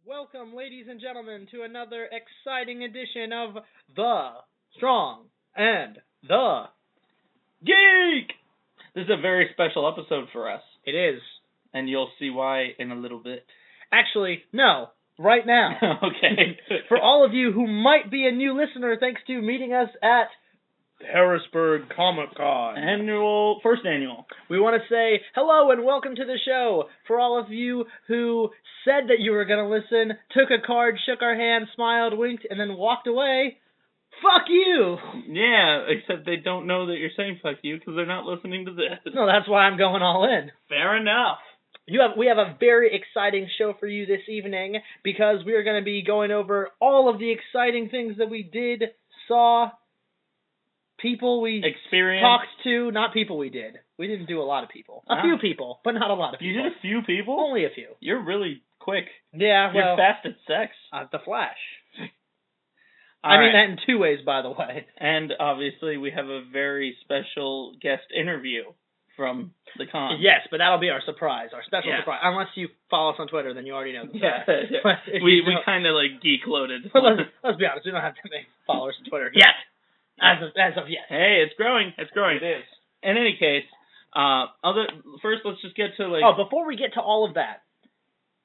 Welcome, ladies and gentlemen, to another exciting edition of The Strong and the Geek! This is a very special episode for us. It is. And you'll see why in a little bit. Actually, no. Right now. Okay. For all of you who might be a new listener thanks to meeting us at Harrisburg Comicon. First annual. We want to say hello and welcome to the show. For all of you who said that you were going to listen, took a card, shook our hand, smiled, winked, and then walked away, fuck you! Yeah, except they don't know that you're saying fuck you because they're not listening to this. No, that's why I'm going all in. Fair enough. We have a very exciting show for you this evening because we are going to be going over all of the exciting things that we did, saw, people we experienced, talked to, not people we did. We didn't do a lot of people. A few people, but not a lot of people. You did a few people? Only a few. You're really quick. Yeah, well. You're fast at sex. The Flash. I mean that in two ways, by the way. And obviously we have a very special guest interview from the con. Yes, but that'll be our surprise, our special surprise. Unless you follow us on Twitter, then you already know. Yeah. We kind of like geek loaded. Well, let's be honest, we don't have that many followers on Twitter yet. As of yet. Hey, it's growing. It's growing. It is. In any case, first let's just get to before we get to all of that.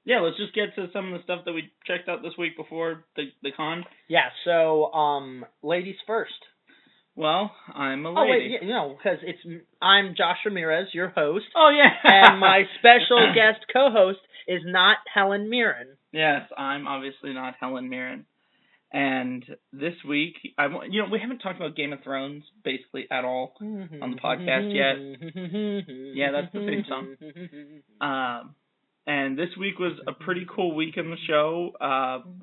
Yeah, let's just get to some of the stuff that we checked out this week before the con. Yeah, so, ladies first. Well, I'm a lady. Oh, wait, because I'm Josh Ramirez, your host. Oh, yeah. And my special guest co-host is Not Helen Mirren. Yes, I'm obviously Not Helen Mirren. And this week, we haven't talked about Game of Thrones basically at all on the podcast yet. Yeah, that's the theme song. And this week was a pretty cool week in the show.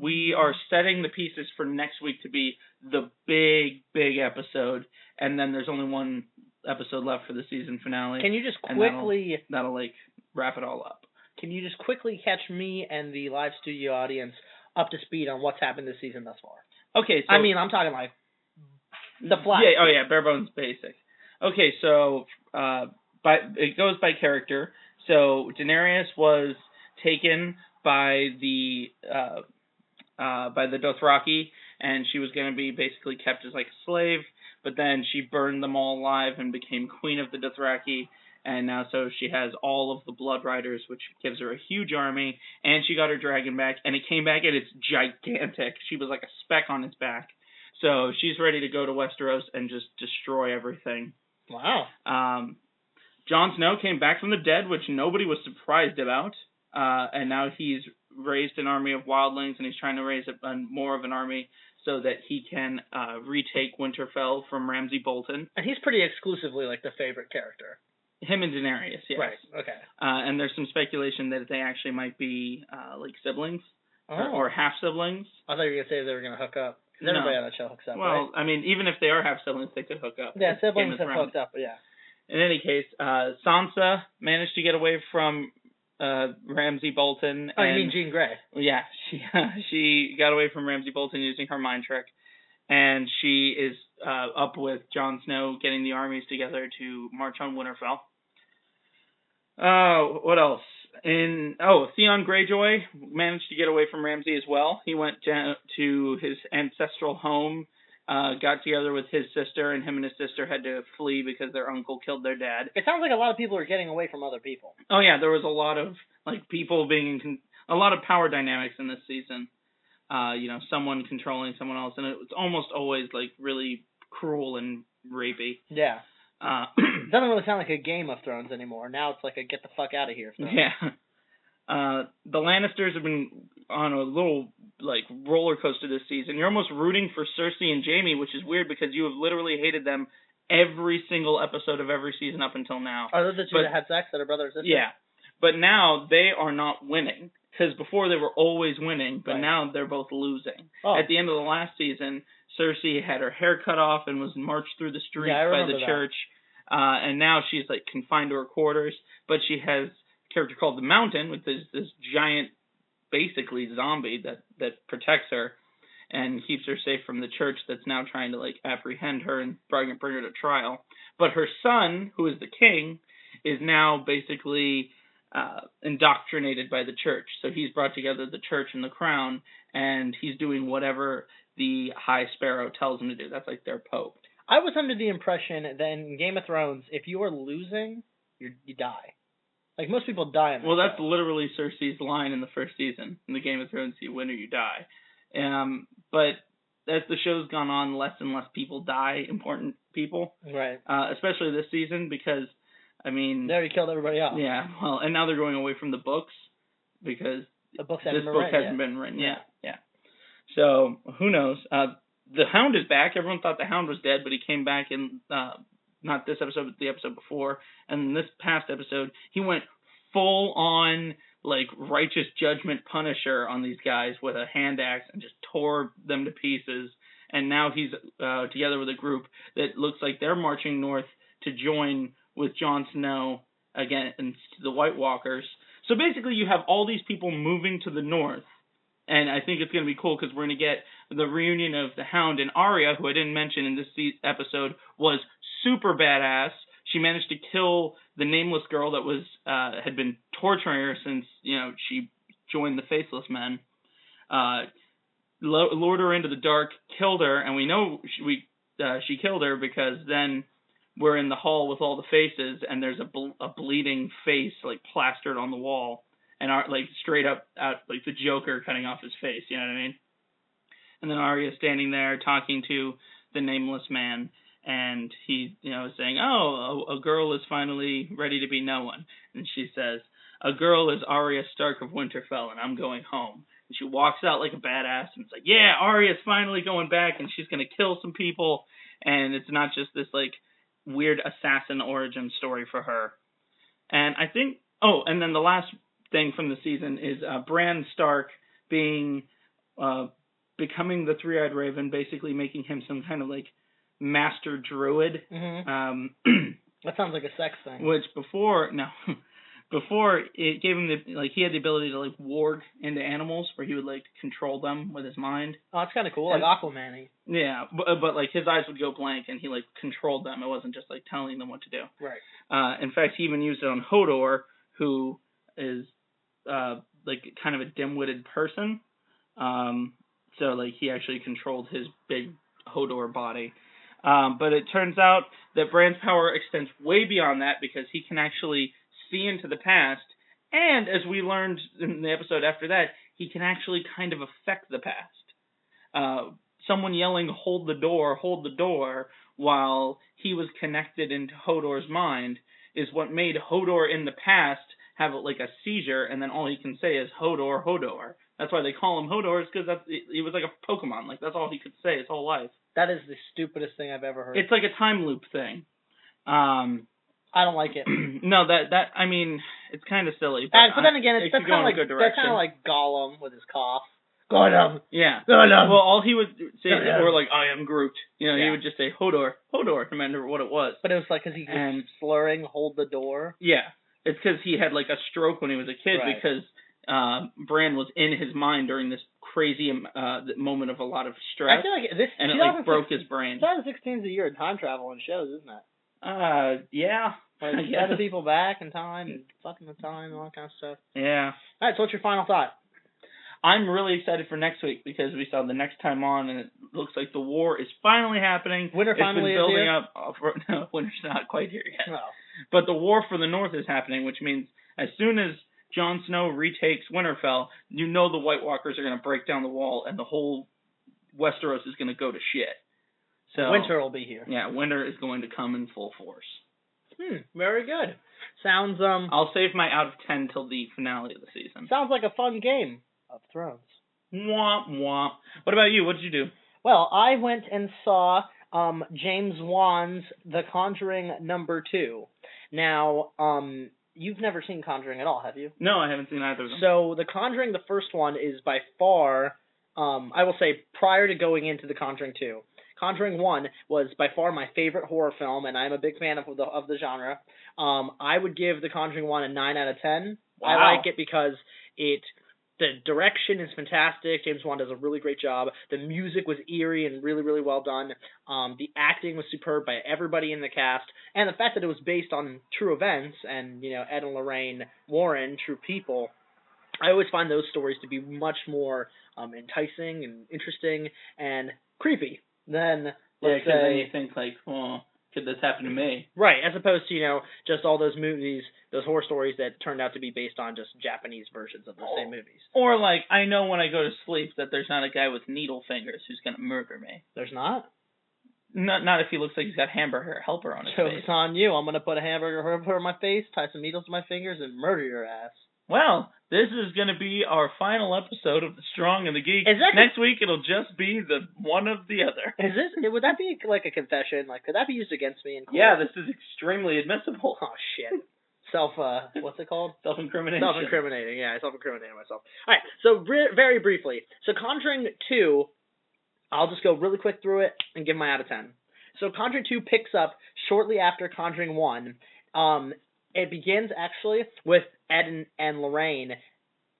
We are setting the pieces for next week to be the big episode. And then there's only one episode left for the season finale. Can you just quickly... That'll wrap it all up. Can you just quickly catch me and the live studio audience up to speed on what's happened this season thus far? Okay, so... I'm talking like the Flash. Yeah, bare bones basic. Okay, so it goes by character. So Daenerys was taken by the Dothraki, and she was going to be basically kept as like a slave. But then she burned them all alive and became queen of the Dothraki. And now so she has all of the Blood Riders, which gives her a huge army. And she got her dragon back, and it came back and it's gigantic. She was like a speck on its back. So she's ready to go to Westeros and just destroy everything. Wow. Jon Snow came back from the dead, which nobody was surprised about. And now he's raised an army of wildlings, and he's trying to raise more of an army so that he can retake Winterfell from Ramsay Bolton. And he's pretty exclusively like the favorite character. Him and Daenerys, yes. Right, okay. And there's some speculation that they actually might be like siblings or half-siblings. I thought you were going to say they were going to hook up. Everybody on that show hooks up, well, right? I mean, even if they are half-siblings, they could hook up. Yeah, siblings have hooked up, yeah. In any case, Sansa managed to get away from Ramsay Bolton. Oh, you mean Jean Grey? Yeah, she got away from Ramsay Bolton using her mind trick. And she is up with Jon Snow getting the armies together to march on Winterfell. What else? Theon Greyjoy managed to get away from Ramsay as well. He went down to his ancestral home, got together with his sister, and him and his sister had to flee because their uncle killed their dad. It sounds like a lot of people are getting away from other people. Oh yeah, there was a lot of people being a lot of power dynamics in this season. Someone controlling someone else, and it's almost always really cruel and rapey. Yeah. It doesn't really sound like a Game of Thrones anymore. Now it's like a get the fuck out of here thing. Yeah. The Lannisters have been on a little roller coaster this season. You're almost rooting for Cersei and Jaime, which is weird because you have literally hated them every single episode of every season up until now. Are those the two that had sex that are brother and sister? Yeah. But now they are not winning. Because before they were always winning, but now they're both losing. Oh. At the end of the last season, Cersei had her hair cut off and was marched through the streets by the church. And now she's confined to her quarters. But she has a character called the Mountain, with this giant, basically zombie that protects her and keeps her safe from the church that's now trying to apprehend her and bring her to trial. But her son, who is the king, is now basically indoctrinated by the church. So he's brought together the church and the crown, and he's doing whatever the High Sparrow tells him to do. That's like their pope. I was under the impression that in Game of Thrones, if you are losing, you die. Like, most people die in that Well, that's show. literally Cersei's line in the first season. In the Game of Thrones, you win or you die. But as the show's gone on, less and less people die, important people. Right. Especially this season, because, I mean... They already killed everybody else. Yeah, well, and now they're going away from the books, because this book hasn't been written yet. Yeah. So, who knows? The Hound is back. Everyone thought the Hound was dead, but he came back in... not this episode, but the episode before. And in this past episode, he went full-on, like, righteous judgment Punisher on these guys with a hand axe and just tore them to pieces. And now he's together with a group that looks like they're marching north to join with Jon Snow against the White Walkers. So basically, you have all these people moving to the north. And I think it's going to be cool because we're going to get the reunion of the Hound and Arya, who I didn't mention in this episode, was super badass. She managed to kill the nameless girl that was had been torturing her since she joined the Faceless Men. Lured her into the dark, killed her, and we know she killed her because then we're in the hall with all the faces, and there's a bleeding face like plastered on the wall. And like straight up out like the Joker cutting off his face, you know what I mean? And then Arya's standing there talking to the nameless man, and he, is saying, "Oh, a girl is finally ready to be no one." And she says, "A girl is Arya Stark of Winterfell, and I'm going home." And she walks out like a badass, and it's like, yeah, Arya's finally going back, and she's gonna kill some people, and it's not just this like weird assassin origin story for her. And I think, and then the last thing from the season is Bran Stark becoming the Three-Eyed Raven, basically making him some kind of like master druid. Mm-hmm. That sounds like a sex thing. Which before it gave him he had the ability to like warg into animals where he would like control them with his mind. Oh, that's kind of cool, like Aquaman-y. Yeah, but like his eyes would go blank and he like controlled them. It wasn't just like telling them what to do. Right. In fact, he even used it on Hodor, who is like kind of a dim-witted person. So like he actually controlled his big Hodor body. But it turns out that Bran's power extends way beyond that because he can actually see into the past. And as we learned in the episode after that, he can actually kind of affect the past. Someone yelling, hold the door, while he was connected into Hodor's mind is what made Hodor in the past have like a seizure, and then all he can say is Hodor, Hodor. That's why they call him Hodor, is because he was like a Pokemon. Like, that's all he could say his whole life. That is the stupidest thing I've ever heard. It's like a time loop thing. I don't like it. No, I mean, it's kind of silly. But then again, that's kind of like Gollum with his cough. Gollum. Yeah. Gollum. Well, all he would say, or like, I am Groot. He would just say Hodor, no matter what it was. But it was like because he was slurring, hold the door. Yeah. It's because he had like a stroke when he was a kid because Bran was in his mind during this crazy moment of a lot of stress. I feel like this and it like broke his brain. 2016 is a year of time travel in shows, isn't it? Yeah. Like sending people back in time and fucking the time and all that kind of stuff. Yeah. All right, so what's your final thought? I'm really excited for next week because we saw the next time on, and it looks like the war is finally happening. Winter finally is here? It's been building up. No, winter's not quite here yet. Oh. But the war for the North is happening, which means as soon as Jon Snow retakes Winterfell, the White Walkers are going to break down the wall, and the whole Westeros is going to go to shit. So winter will be here. Yeah, winter is going to come in full force. Very good. Sounds I'll save my out of 10 till the finale of the season. Sounds like a fun game of Thrones. Womp womp. What about you? What did you do? Well, I went and saw James Wan's The Conjuring #2. Now, you've never seen Conjuring at all, have you? No, I haven't seen either of them. So, The Conjuring, the first one, is by far, I will say, prior to going into The Conjuring 2, Conjuring 1 was by far my favorite horror film, and I'm a big fan of the genre. I would give The Conjuring 1 a 9 out of 10. Wow. I like it because it The direction is fantastic. James Wan does a really great job. The music was eerie and really, really well done. The acting was superb by everybody in the cast. And the fact that it was based on true events and, Ed and Lorraine Warren, true people, I always find those stories to be much more enticing and interesting and creepy than, let's say... then you think, could this happen to me? Right, as opposed to, just all those movies, those horror stories that turned out to be based on just Japanese versions of the same movies. Or, I know when I go to sleep that there's not a guy with needle fingers who's going to murder me. There's not? Not if he looks like he's got hamburger helper on his face. So it's on you. I'm going to put a hamburger helper on my face, tie some needles to my fingers, and murder your ass. Well, this is going to be our final episode of The Strong and the Geek. Next week, it'll just be the one of the other. Would that be like a confession? Could that be used against me in court? Yeah, this is extremely admissible. Oh, shit. What's it called? Self-incrimination. Self-incriminating, yeah. I self-incriminated myself. All right, so very briefly. So Conjuring 2, I'll just go really quick through it and give my out of 10. So Conjuring 2 picks up shortly after Conjuring 1. It begins, actually, with Ed and Lorraine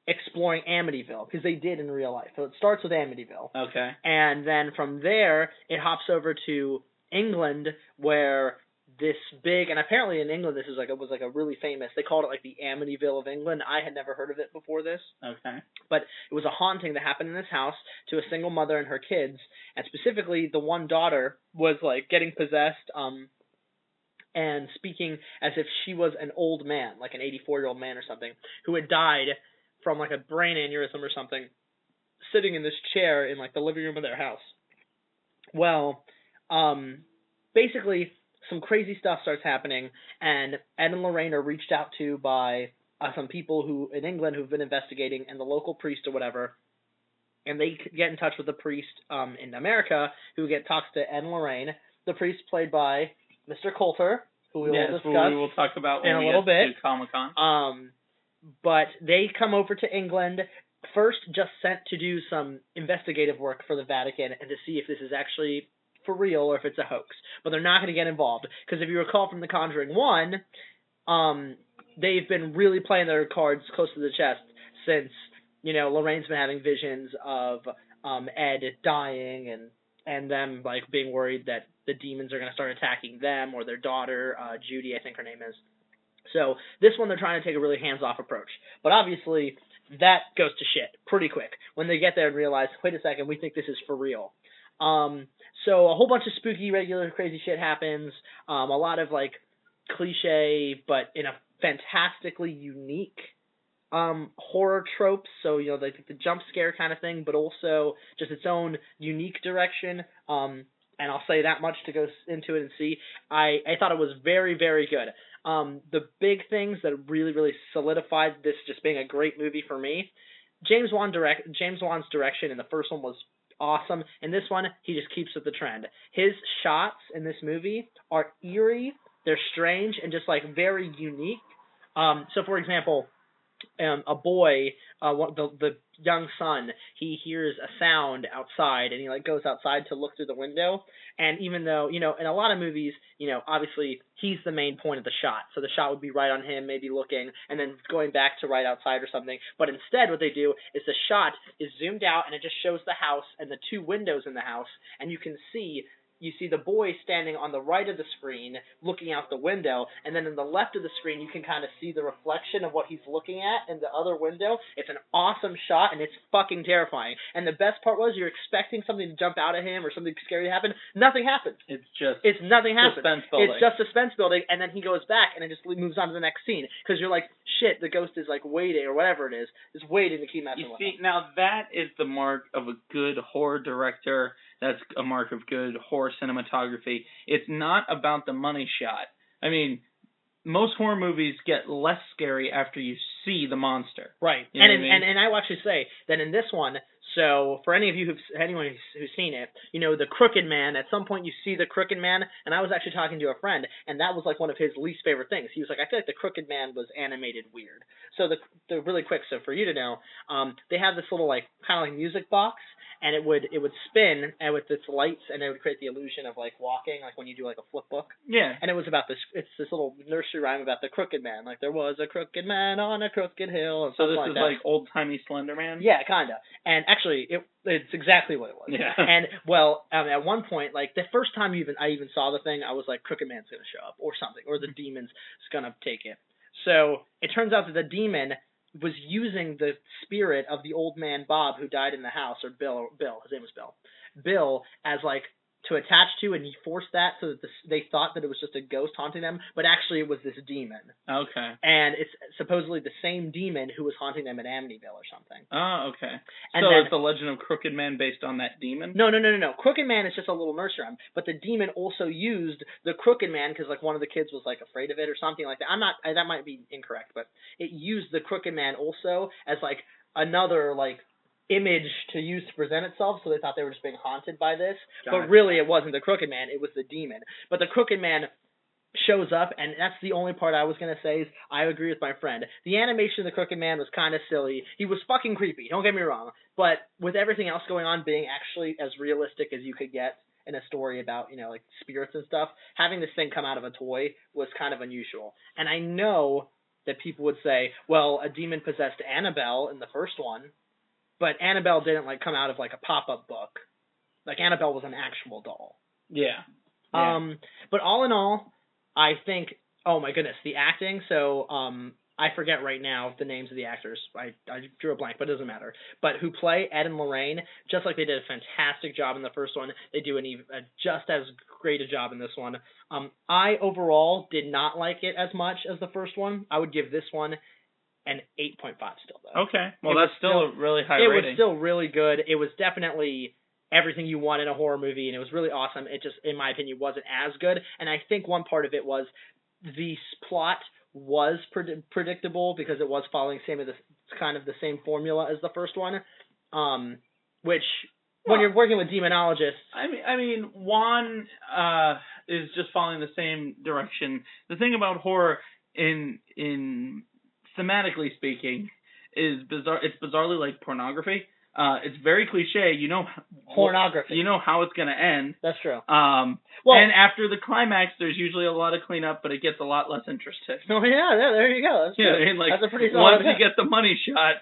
exploring Amityville, because they did in real life. So it starts with Amityville. Okay. And then from there, it hops over to England, where this big, and apparently in England this is it was a really famous, they called it the Amityville of England. I had never heard of it before this. Okay. But it was a haunting that happened in this house to a single mother and her kids, and specifically the one daughter was getting possessed, and speaking as if she was an old man, an 84-year-old man or something, who had died from a brain aneurysm or something, sitting in this chair in the living room of their house. Well, basically some crazy stuff starts happening, and Ed and Lorraine are reached out to by some people who in England who've been investigating, and the local priest or whatever, and they get in touch with the priest in America who talks to Ed and Lorraine. The priest played by Mr. Coulter, who we will discuss we will talk about in a little bit. Comicon. But they come over to England, first just sent to do some investigative work for the Vatican and to see if this is actually for real or if it's a hoax. But they're not going to get involved, because if you recall from The Conjuring 1, they've been really playing their cards close to the chest since, Lorraine's been having visions of Ed dying and them being worried that the demons are going to start attacking them or their daughter, Judy, I think her name is. So this one they're trying to take a really hands-off approach. But obviously that goes to shit pretty quick when they get there and realize, wait a second, we think this is for real. So a whole bunch of spooky, regular, crazy shit happens. A lot of cliche, but in a fantastically unique horror tropes. So, the jump scare kind of thing, but also just its own unique direction. And I'll say that much to go into it and see. I thought it was very, very good. The big things that really, really solidified this just being a great movie for me, James Wan's direction in the first one was awesome. In this one, he just keeps with the trend. His shots in this movie are eerie, they're strange, and just very unique. So, for example, a boy, the young son, he hears a sound outside, and he goes outside to look through the window. And even though, in a lot of movies, obviously he's the main point of the shot, so the shot would be right on him, maybe looking, and then going back to right outside or something. But instead, what they do is the shot is zoomed out, and it just shows the house and the two windows in the house, and you see the boy standing on the right of the screen looking out the window, and then in the left of the screen you can kind of see the reflection of what he's looking at in the other window. It's an awesome shot, and it's fucking terrifying. And the best part was you're expecting something to jump out at him or something scary to happen. Nothing happens. Nothing happens. Suspense building. It's just suspense building, and then he goes back and it just moves on to the next scene, because you're like, shit, the ghost is waiting, or whatever it is waiting to keep messing with him. You see, now that is the mark of a good horror director. That's a mark of good horror cinematography. It's not about the money shot. I mean, most horror movies get less scary after you see the monster. Right. And I will actually say that in this one, So for anyone who's seen it, you know, the Crooked Man. At some point, you see the Crooked Man, and I was actually talking to a friend, and that was like one of his least favorite things. He was like, I feel like the Crooked Man was animated weird. So the really quick, so for you to know, they have this little like kind of like music box, and it would spin and with its lights, and it would create the illusion of like walking, like when you do like a flip book. Yeah. And it was about this. It's this little nursery rhyme about the Crooked Man. Like there was a crooked man on a crooked hill. And so this like is that. like old timey Slender Man. Yeah, kinda. And actually, it's exactly what it was. Yeah. And well, at one point, like the first time I even saw the thing, I was like, Crooked Man's gonna show up or something, or the demon's gonna take it. So it turns out that the demon was using the spirit of the old man Bob who died in the house, or Bill, his name was Bill, as like to attach to, and he forced that so that they thought that it was just a ghost haunting them, but actually it was this demon. Okay. And it's supposedly the same demon who was haunting them in Amityville or something. Oh, okay. And so then, it's the legend of Crooked Man based on that demon? No. Crooked Man is just a little nursery rhyme, but the demon also used the Crooked Man because like one of the kids was like afraid of it or something like that. That might be incorrect, but it used the Crooked Man also as like another like image to use to present itself, so they thought they were just being haunted by this. Gotcha. But really it wasn't the Crooked Man, it was the demon. But the Crooked Man shows up, and that's the only part I was going to say is I agree with my friend. The animation of the Crooked Man was kind of silly. He was fucking creepy, don't get me wrong. But with everything else going on being actually as realistic as you could get in a story about, you know, like spirits and stuff, having this thing come out of a toy was kind of unusual. And I know that people would say, well, a demon possessed Annabelle in the first one, but Annabelle didn't like come out of like a pop-up book. Like Annabelle was an actual doll. Yeah. But all in all, I think, oh my goodness, the acting. So I forget right now the names of the actors. I drew a blank, but it doesn't matter. But who play Ed and Lorraine, just like they did a fantastic job in the first one, they do just as great a job in this one. I overall did not like it as much as the first one. I would give this one an 8.5 still, though. Okay. Well, that's still a really high rating. It was still really good. It was definitely everything you want in a horror movie, and it was really awesome. It just, in my opinion, wasn't as good. And I think one part of it was the plot was predictable because it was following kind of the same formula as the first one, which when you're working with demonologists... I mean, Juan is just following the same direction. The thing about horror in thematically speaking, is bizarre. It's bizarrely like pornography. It's very cliche. You know, pornography. You know how it's going to end. That's true. And after the climax, there's usually a lot of cleanup, but it gets a lot less interesting. Oh yeah, there you go. That's true. I mean, like, that's a pretty once you get the money shot,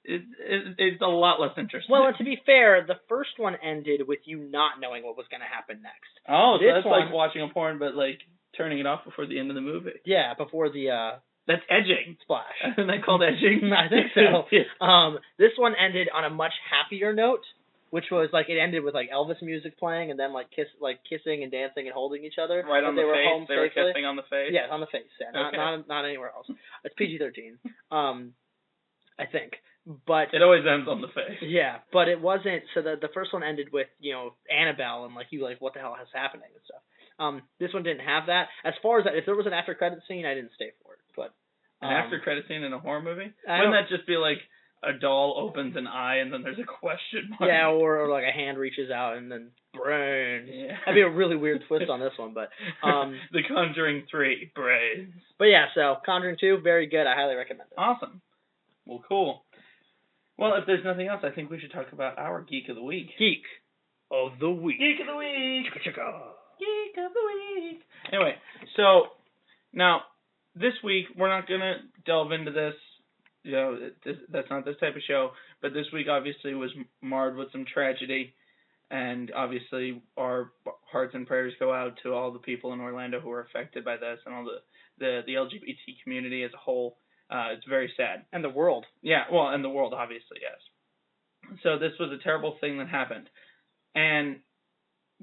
it's a lot less interesting. Well, and to be fair, the first one ended with you not knowing what was going to happen next. Oh, so that's like watching a porn, but like turning it off before the end of the movie. Yeah, before the. That's edging. Splash. Isn't that called edging? I think so. Yeah. This one ended on a much happier note, which was like it ended with like Elvis music playing and then like kissing and dancing and holding each other. Right on the face. They were kissing on the face. Yeah, on the face. Yeah, okay. Not anywhere else. It's PG-13. I think. But it always ends on the face. Yeah, but it wasn't. So the first one ended with, you know, Annabelle and like you like what the hell is happening and stuff. This one didn't have that. As far as that, if there was an after credit scene, I didn't stay for it. But an after credit scene in a horror movie? Wouldn't that just be like a doll opens an eye and then there's a question mark? Yeah, or like a hand reaches out and then brains. Yeah. That'd be a really weird twist on this one, but The Conjuring 3, brains. But yeah, so Conjuring 2, very good. I highly recommend it. Awesome. Well, cool. Well, if there's nothing else, I think we should talk about our Geek of the Week. Geek of the Week. Geek of the Week. Chicka-chicka. Geek of the Week. Anyway, so now this week we're not gonna delve into this. You know, that's not this type of show. But this week obviously was marred with some tragedy, and obviously our hearts and prayers go out to all the people in Orlando who are affected by this, and all the LGBT community as a whole. It's very sad. And the world. Yeah, well, and the world, obviously, yes. So this was a terrible thing that happened. And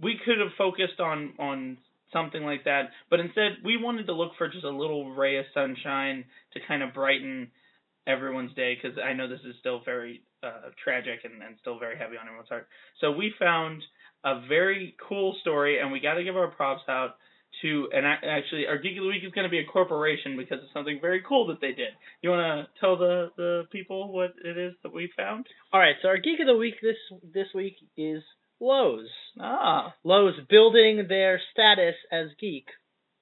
we could have focused on something like that, but instead we wanted to look for just a little ray of sunshine to kind of brighten everyone's day, because I know this is still very tragic and still very heavy on everyone's heart. So we found a very cool story, and we got to give our props out and actually, our Geek of the Week is going to be a corporation because of something very cool that they did. You want to tell the people what it is that we found? All right, so our Geek of the Week this week is Lowe's. Ah. Lowe's building their status as geek,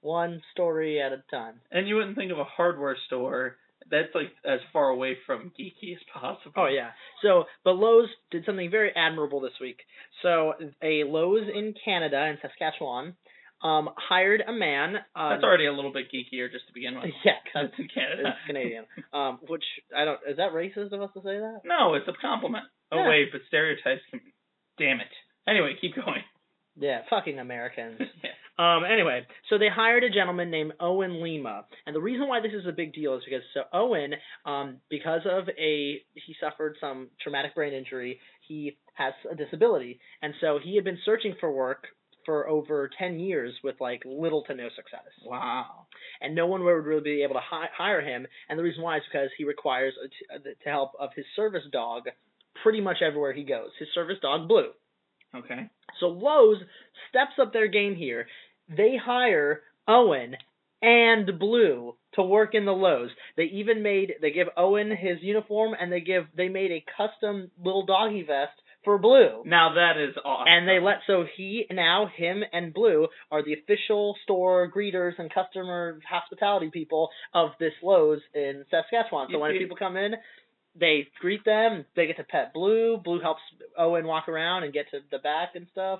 one story at a time. And you wouldn't think of a hardware store that's like as far away from geeky as possible. Oh yeah. But Lowe's did something very admirable this week. So a Lowe's in Canada, in Saskatchewan, hired a man. That's already a little bit geekier just to begin with. Yeah, because it's in Canada. It's Canadian. Which I don't. Is that racist of us to say that? No, it's a compliment. Oh yeah. Wait, but stereotypes can. Damn it. Anyway, keep going. Yeah, fucking Americans. Yeah. Anyway, so they hired a gentleman named Owen Lima, and the reason why this is a big deal is because Owen, because of he suffered some traumatic brain injury, he has a disability, and so he had been searching for work for over 10 years with like little to no success. Wow. And no one would really be able to hire him, and the reason why is because he requires the help of his service dog pretty much everywhere he goes. His service dog, Blue. Okay. So Lowe's steps up their game here. They hire Owen and Blue to work in the Lowe's. They give Owen his uniform, and they made a custom little doggy vest for Blue. Now that is awesome. And him and Blue are the official store greeters and customer hospitality people of this Lowe's in Saskatchewan. So when people come in, they greet them. They get to pet Blue. Blue helps Owen walk around and get to the back and stuff.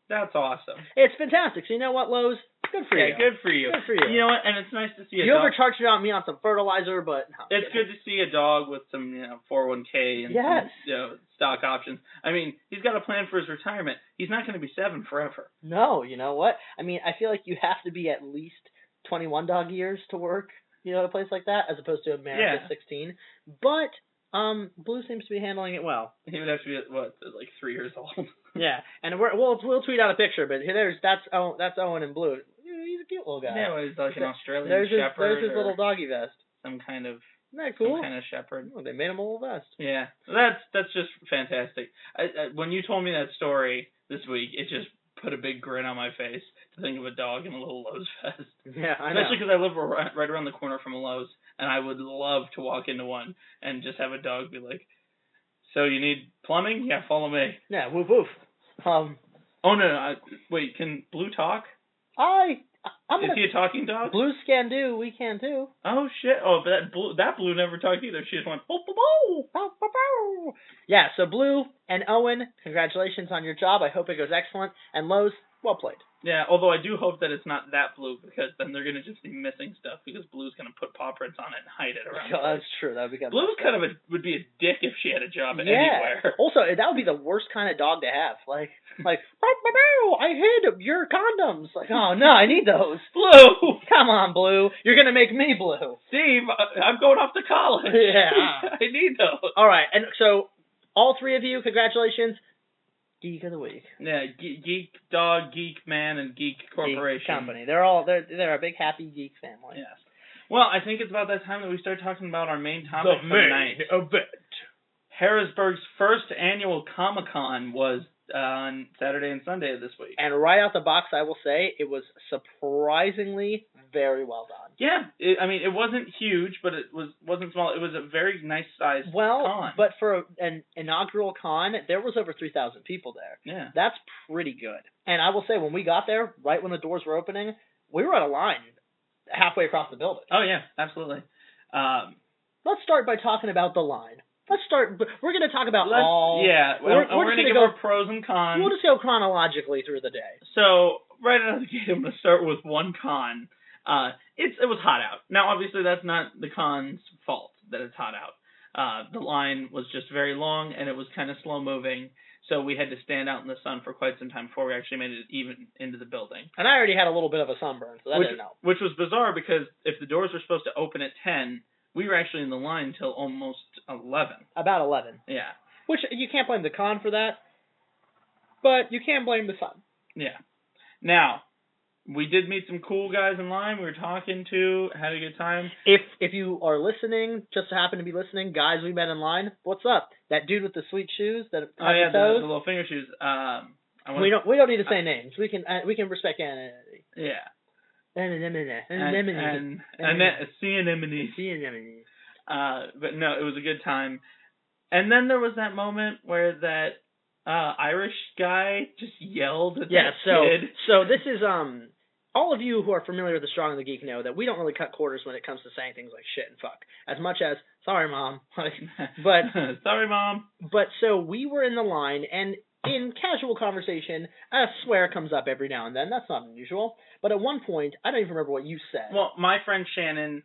That's awesome. It's fantastic. So you know what, Lowe's? Good for you. Yeah, good for you. Good for you. You know what? And it's nice to see you overcharged me on some fertilizer, but no, it's good to see a dog with some 401k and some, stock options. I mean, he's got a plan for his retirement. He's not going to be 7 forever. No, you know what? I mean, I feel like you have to be at least 21 dog years to work, at a place like that, as opposed to America 16. But Blue seems to be handling it well. He would have to be like 3 years old. Yeah, and we'll tweet out a picture, but that's Owen and Blue. He's a cute little guy. Yeah, well, he's like an Australian shepherd. There's his little doggy vest. Some kind of. Isn't that cool? Some kind of shepherd. Oh, they made him a little vest. Yeah, that's just fantastic. When you told me that story this week, it just put a big grin on my face to think of a dog in a little Lowe's vest. Yeah, I know. Especially because I live right around the corner from a Lowe's, and I would love to walk into one and just have a dog be like, "So you need plumbing? Yeah, follow me." Yeah, woof woof. Oh no! Wait, can Blue talk? Is he a talking dog? Blues can do. We can too. Oh shit! Oh, but that Blue never talked either. She just went boop boop boop. Boop, boop, boop. Yeah. So Blue and Owen, congratulations on your job. I hope it goes excellent. And Lowe's, well played. Yeah, although I do hope that it's not that Blue, because then they're gonna just be missing stuff because Blue's gonna put paw prints on it and hide it around. Oh, that's true. That would be Blue's kind of would be a dick if she had a job anywhere. Also, that would be the worst kind of dog to have. Like, I hid your condoms. Like, oh no, I need those. Blue, come on, Blue. You're gonna make me blue. Steve, I'm going off to college. Yeah, I need those. All right, and so all 3 of you, congratulations. Geek of the Week. Yeah, Geek Dog, Geek Man, and Geek Corporation. Geek Company. They're a big happy geek family. Yes. Well, I think it's about that time that we start talking about our main topic for the night. Event. Harrisburg's first annual Comicon was on Saturday and Sunday of this week. And right out the box, I will say, it was surprisingly very well done. Yeah, it wasn't huge, but it wasn't small. It was a very nice sized con. But for an inaugural con, there was over 3,000 people there. Yeah. That's pretty good. And I will say, when we got there, right when the doors were opening, we were at a line halfway across the building. Oh, yeah, absolutely. Let's start by talking about the line. Let's start. We're going to talk about all. Yeah, we're going to give our pros and cons. We'll just go chronologically through the day. So right out of the gate, I'm going to start with one con. It was hot out. Now, obviously, that's not the con's fault that it's hot out. The line was just very long and it was kind of slow moving, so we had to stand out in the sun for quite some time before we actually made it even into the building. And I already had a little bit of a sunburn, so that didn't help. Which was bizarre because if the doors were supposed to open at 10. We were actually in the line till almost 11. About 11. Yeah. Which, you can't blame the con for that, but you can blame the sun. Yeah. Now, we did meet some cool guys in line. We were talking to, had a good time. If you are listening, just happen to be listening, guys we met in line, what's up? That dude with the sweet shoes that have the little finger shoes. We don't need to say names. We can respect anonymity. Yeah. Anemone. But no, it was a good time. And then there was that moment where that Irish guy just yelled at that kid. So this is all of you who are familiar with the Strong and the Geek know that we don't really cut corners when it comes to saying things like shit and fuck. As much as, sorry, Mom. But sorry, Mom. But so we were in the line, and in casual conversation, a swear comes up every now and then. That's not unusual. But at one point, I don't even remember what you said. Well, my friend Shannon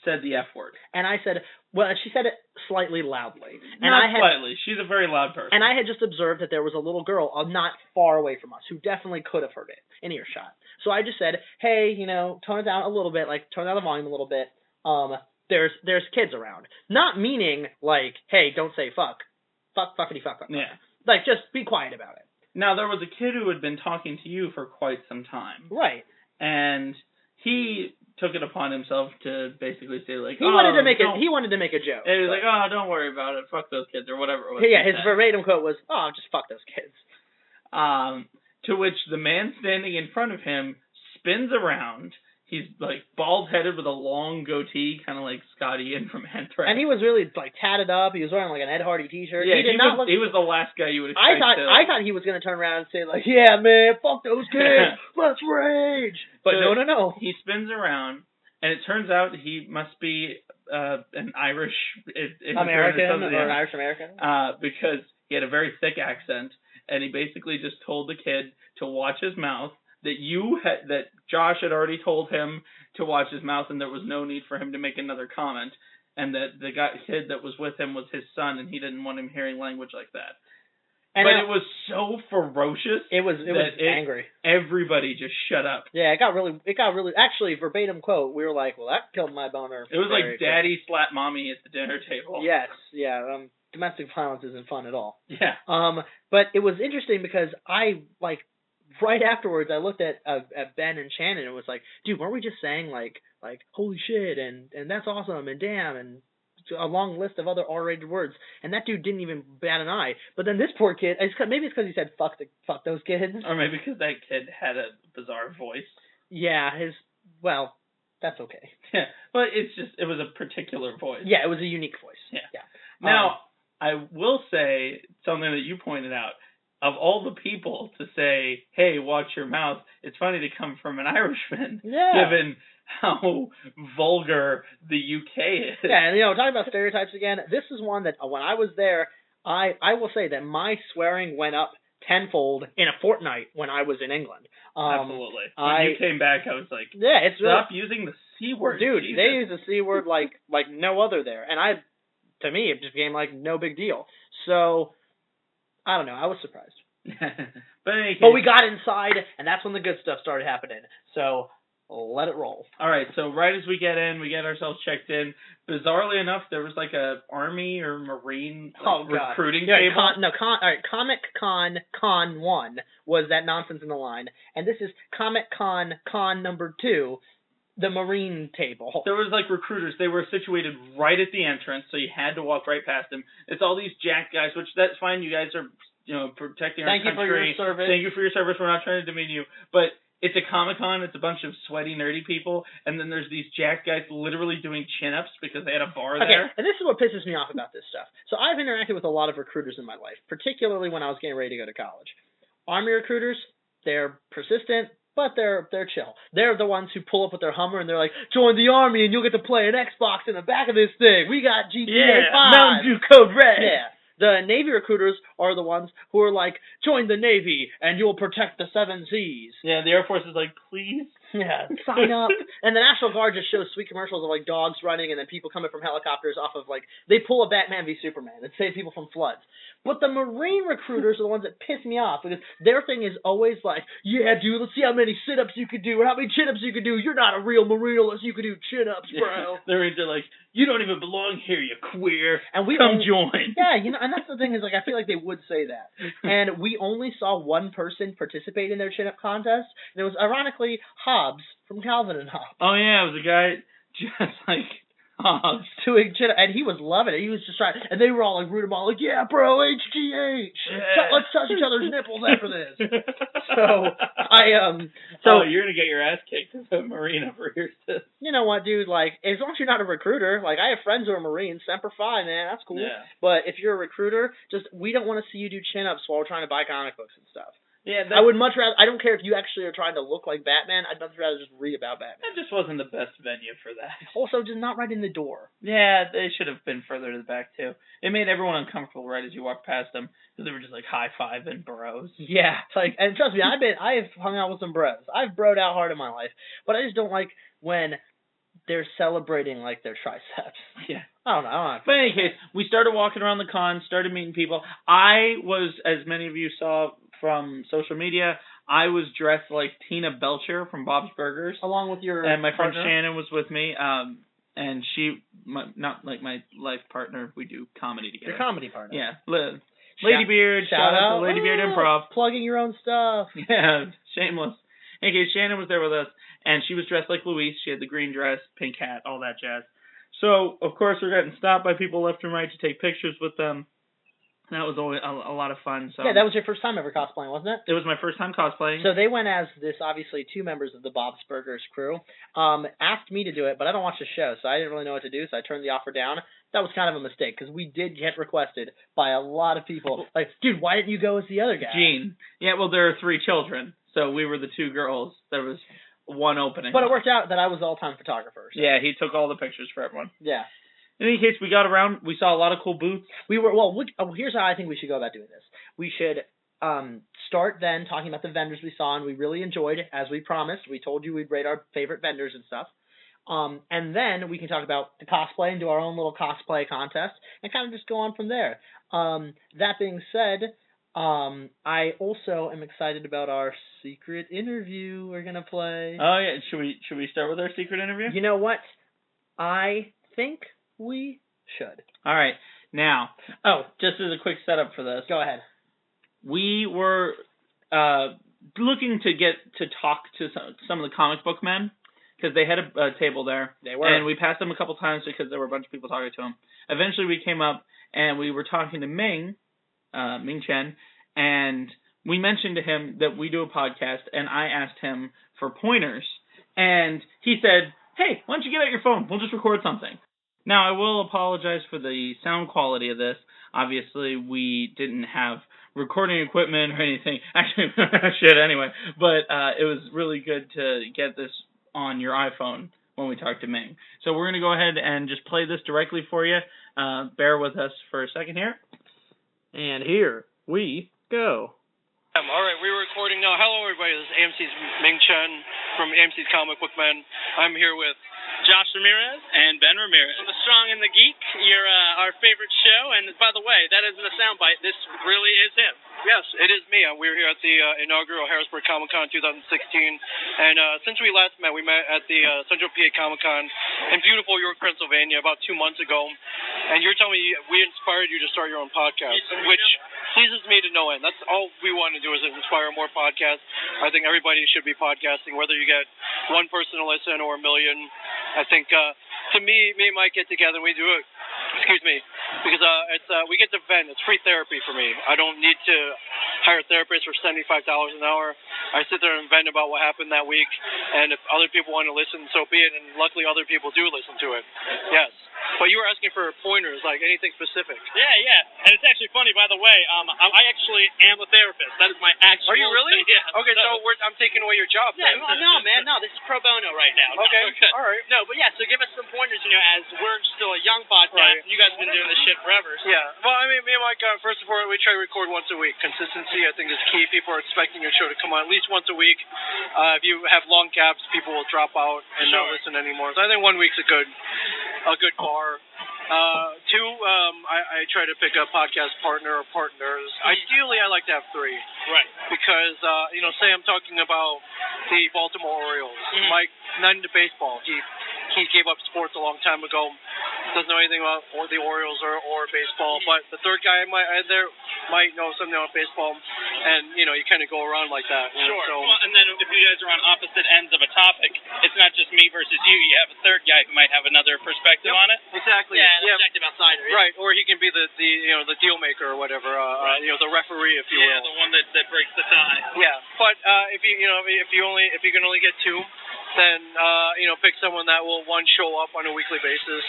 said the F word. And I said, well, she said it slightly loudly. Slightly. She's a very loud person. And I had just observed that there was a little girl not far away from us who definitely could have heard it in earshot. So I just said, hey, tone it down a little bit, like turn down the volume a little bit. There's kids around. Not meaning like, hey, don't say fuck. Fuck, fuckity, fuck, fuck. Yeah. Like, just be quiet about it. Now, there was a kid who had been talking to you for quite some time. Right. And he took it upon himself to basically say, like, he wanted to make a joke. And he was like, oh, don't worry about it. Fuck those kids, or whatever it was. Yeah, his verbatim quote was, oh, just fuck those kids. To which the man standing in front of him spins around. He's, like, bald-headed with a long goatee, kind of like Scotty Ian from Anthrax. And he was really, like, tatted up. He was wearing, like, an Ed Hardy t-shirt. Yeah, he was the last guy you would expect I thought he was going to turn around and say, like, yeah, man, fuck those kids. Let's rage. But so no. He spins around, and it turns out he must be an Irish... American, or an Irish American? Because he had a very thick accent, and he basically just told the kid to watch his mouth, that Josh had already told him to watch his mouth, and there was no need for him to make another comment, and that the kid that was with him was his son, and he didn't want him hearing language like that. And it was so ferocious. It was angry. Everybody just shut up. Yeah, it got really. Actually, verbatim quote. We were like, well, that killed my boner. It was like daddy slap mommy at the dinner table. Yes, yeah. Domestic violence isn't fun at all. Yeah. But it was interesting because right afterwards, I looked at Ben and Shannon and was like, dude, weren't we just saying, like holy shit, and that's awesome, and damn, and a long list of other R-rated words, and that dude didn't even bat an eye. But then this poor kid, maybe it's because he said, fuck those kids. Or maybe because that kid had a bizarre voice. Yeah, that's okay. Yeah, but it was a particular voice. Yeah, it was a unique voice. Yeah. Now, I will say something that you pointed out. Of all the people to say, hey, watch your mouth, it's funny to come from an Irishman, given how vulgar the UK is. Yeah, and talking about stereotypes again, this is one that when I was there, I will say that my swearing went up tenfold in a fortnight when I was in England. Absolutely. When you came back, I was like, stop using the C word. Dude, Jesus. They use the C word like no other there. And to me, it just became like no big deal. So... I don't know. I was surprised. But we got inside, and that's when the good stuff started happening. So let it roll. All right. So right as we get in, we get ourselves checked in. Bizarrely enough, there was like a Army or Marine recruiting table. All right. Comicon Con 1 was that nonsense in the line, and this is Comicon Con number 2. The Marine table. There was like recruiters. They were situated right at the entrance, so you had to walk right past them. It's all these jack guys, which that's fine. You guys are, protecting our country. Thank you for your service. Thank you for your service. We're not trying to demean you, but it's a Comic-Con. It's a bunch of sweaty, nerdy people, and then there's these jack guys literally doing chin-ups because they had a bar there. And this is what pisses me off about this stuff. So I've interacted with a lot of recruiters in my life, particularly when I was getting ready to go to college. Army recruiters, they're persistent. But they're chill. They're the ones who pull up with their Hummer and they're like, join the Army and you'll get to play an Xbox in the back of this thing. We got GTA 5. Mountain Dew Code Red. Yeah. The Navy recruiters are the ones who are like, join the Navy and you'll protect the 7 seas. Yeah, the Air Force is like, please? Yeah, sign up. And the National Guard just shows sweet commercials of like dogs running and then people coming from helicopters off of they pull a Batman v Superman and save people from floods. But the Marine recruiters are the ones that piss me off because their thing is always like, yeah, dude, let's see how many sit-ups you can do or how many chin-ups you can do. You're not a real Marine unless you can do chin-ups, bro. They're like, you don't even belong here, you queer. And come join. Yeah, and that's the thing is I feel like they would say that. And we only saw one person participate in their chin-up contest, and it was ironically Hobbs from Calvin and Hobbes. Oh yeah, it was a guy just like Hobbs doing chin-up, and he was loving it. He was just trying, and they were all like rooting him on, like, yeah, bro, HGH. Yeah. Let's touch each other's nipples after this. So So you're gonna get your ass kicked if a Marine overhears this. You know what, dude? Like, as long as you're not a recruiter, like I have friends who are Marines, Semper Fi, man, that's cool. Yeah. But if you're a recruiter, we don't want to see you do chin-ups while we're trying to buy comic books and stuff. Yeah, I would much rather. I don't care if you actually are trying to look like Batman. I'd much rather just read about Batman. That just wasn't the best venue for that. Also, just not right in the door. Yeah, they should have been further to the back too. It made everyone uncomfortable right as you walked past them because they were just like high-fiving bros. Yeah, like, and trust me, I've hung out with some bros. I've broed out hard in my life, but I just don't like when they're celebrating like their triceps. Yeah. I don't know. But in any case, we started walking around the con, started meeting people. I was, as many of you saw from social media, I was dressed like Tina Belcher from Bob's Burgers. Along with your And my partner. friend Shannon was with me. And not like my life partner, we do comedy together. Your comedy partner. Yeah. Lady Beard, shout out to Lady Beard Improv. Plugging your own stuff. Yeah, shameless. In any case, Shannon was there with us, and she was dressed like Louise. She had the green dress, pink hat, all that jazz. So, of course, we're getting stopped by people left and right to take pictures with them. That was always a lot of fun. So. Yeah, that was your first time ever cosplaying, wasn't it? It was my first time cosplaying. So they went as obviously two members of the Bob's Burgers crew. Asked me to do it, but I don't watch the show, so I didn't really know what to do, so I turned the offer down. That was kind of a mistake, because we did get requested by a lot of people. Like, dude, why didn't you go as the other guy? Gene. Yeah, well, there are 3 children, so we were the 2 girls. There was one opening. But it worked out that I was the all-time photographer. So. Yeah, he took all the pictures for everyone. Yeah. In any case, we got around. We saw a lot of cool booths. Here's how I think we should go about doing this. We should start then talking about the vendors we saw and we really enjoyed, as we promised. We told you we'd rate our favorite vendors and stuff. And then we can talk about the cosplay and do our own little cosplay contest and kind of just go on from there. That being said, I also am excited about our secret interview we're going to play. Oh, yeah. Should we start with our secret interview? You know what? I think we should. All right. Now, just as a quick setup for this. Go ahead. We were looking to get to talk to some of the comic book men because they had a table there. They were. And we passed them a couple times because there were a bunch of people talking to them. Eventually we came up and we were talking to Ming Chen, and we mentioned to him that we do a podcast, and I asked him for pointers. And he said, hey, why don't you get out your phone? We'll just record something. Now, I will apologize for the sound quality of this. Obviously, we didn't have recording equipment or anything. Actually, shit anyway. But it was really good to get this on your iPhone when we talked to Ming. So we're going to go ahead and just play this directly for you. Bear with us for a second here. And here we go. All right, we're recording now. Hello, everybody. This is AMC's Ming Chen from AMC's Comic Book Men. I'm here with Josh Ramirez and Ben Ramirez. The Strong and the Geek, our favorite show. And by the way, that isn't a soundbite. This really is him. Yes, it is me. We're here at the inaugural Harrisburg Comicon 2016. And since we last met, we met at the Central PA Comicon in beautiful York, Pennsylvania about 2 months ago. And you're telling me we inspired you to start your own podcast, which pleases me to no end. That's all we want to do is inspire more podcasts. I think everybody should be podcasting, whether you get one person to listen or a million. I think, to me and Mike get together and we do it. Excuse me, because we get to vent. It's free therapy for me. I don't need to hire a therapist for $75 an hour. I sit there and vent about what happened that week, and if other people want to listen, so be it. And luckily, other people do listen to it. Yes. But you were asking for pointers, like anything specific. Yeah. And it's actually funny, by the way. I actually am a therapist. That is my actual. Are you really? Yeah. Okay, so I'm taking away your job. Yeah. Then. Well, no, man. No, this is pro bono right now. Okay. No, all right. No, but yeah. So give us some pointers. As we're still a young podcast, right. And you guys have been doing this shit forever. So. Yeah. Well, I mean, me and Mike, first of all, we try to record once a week. Consistency, I think, is key. People are expecting your show to come on at least once a week. If you have long gaps, people will drop out and not listen anymore. So I think 1 week's a good bar. 2, I try to pick a podcast partner or partners. Ideally, I like to have 3. Right. Because, say I'm talking about the Baltimore Orioles. Mike, not into baseball. He gave up sports a long time ago. Doesn't know anything about the Orioles or baseball. But the third guy might know something about baseball. and you kind of go around like that. Sure. So, well, and then if you guys are on opposite ends of a topic, it's not just me versus you. You have a third guy who might have another perspective on it. Exactly. Yeah, an objective outsider. Yeah. Right, or he can be the deal maker or whatever. Right. The referee, if you will. Yeah, the one that breaks the tie. Yeah, but if you can only get two, then pick someone that will, one, show up on a weekly basis,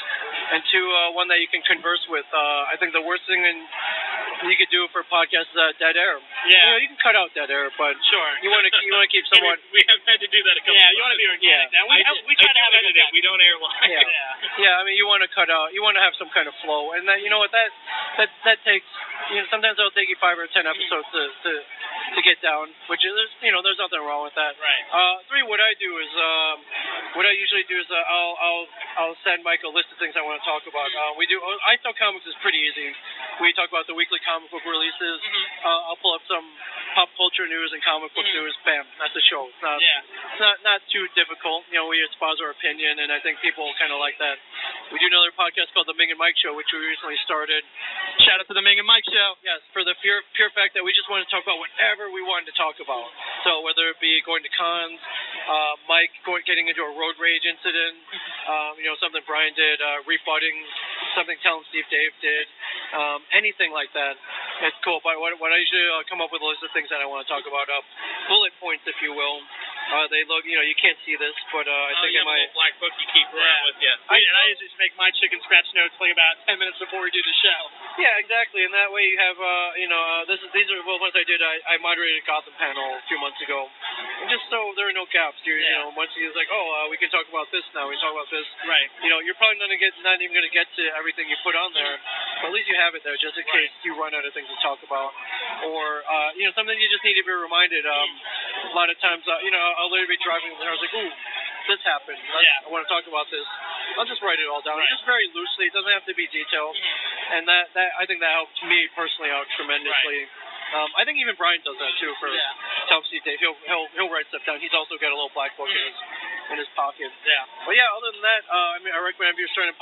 and two, one that you can converse with. I think the worst thing you could do for a podcast is dead air. Yeah. You can cut out dead air, but sure. You want to keep someone. We have had to do that a couple. Yeah, you want to be organic. Yeah. Now we try to have it. We don't air live. Yeah. Yeah. I mean, you want to cut out. You want to have some kind of flow, and that that takes. Sometimes it'll take you 5 or 10 episodes to get down, which is there's nothing wrong with that. Right. 3, what I do is what I usually do is I'll send Mike a list of things I want to talk about. I Thought Comics is pretty easy. We talk about the weekly comic book releases. I'll pull up some pop culture news and comic book news. Bam, that's the show. It's not too difficult. We espouse our opinion, and I think people kind of like that. We do another podcast called The Ming and Mike Show, which we recently started. Shout out to The Ming and Mike Show. Yes, for the pure fact that we just want to talk about whatever we wanted to talk about. So whether it be going to cons, Mike getting into a road rage incident, something Brian did, rebutting something Steve Dave did, anything like that. It's cool. But what I usually come up with a list of things that I want to talk about, bullet points, if you will. They look, you can't see this, but I think you have a little black book you keep around with you. And I usually just make my chicken scratch notes like about 10 minutes before we do the show. Yeah, exactly. And that way you have, these are ones I did. I moderated a Gotham panel a few months ago, and just so there are no gaps. Once you're like, we can talk about this now. We can talk about this. Right. You're probably not even going to get to everything you put on there, but at least you have it there just in case you run out of things to talk about, or something you just need to be reminded. A lot of times, I'll literally be driving and I was like, ooh, this happened. I want to talk about this. I'll just write it all down, just very loosely. It doesn't have to be detailed, and that I think that helps me personally out tremendously. I think even Brian does that too for Steve Dave. He'll write stuff down. He's also got a little black book in his pocket. Yeah. But yeah, other than that, I recommend if you're starting to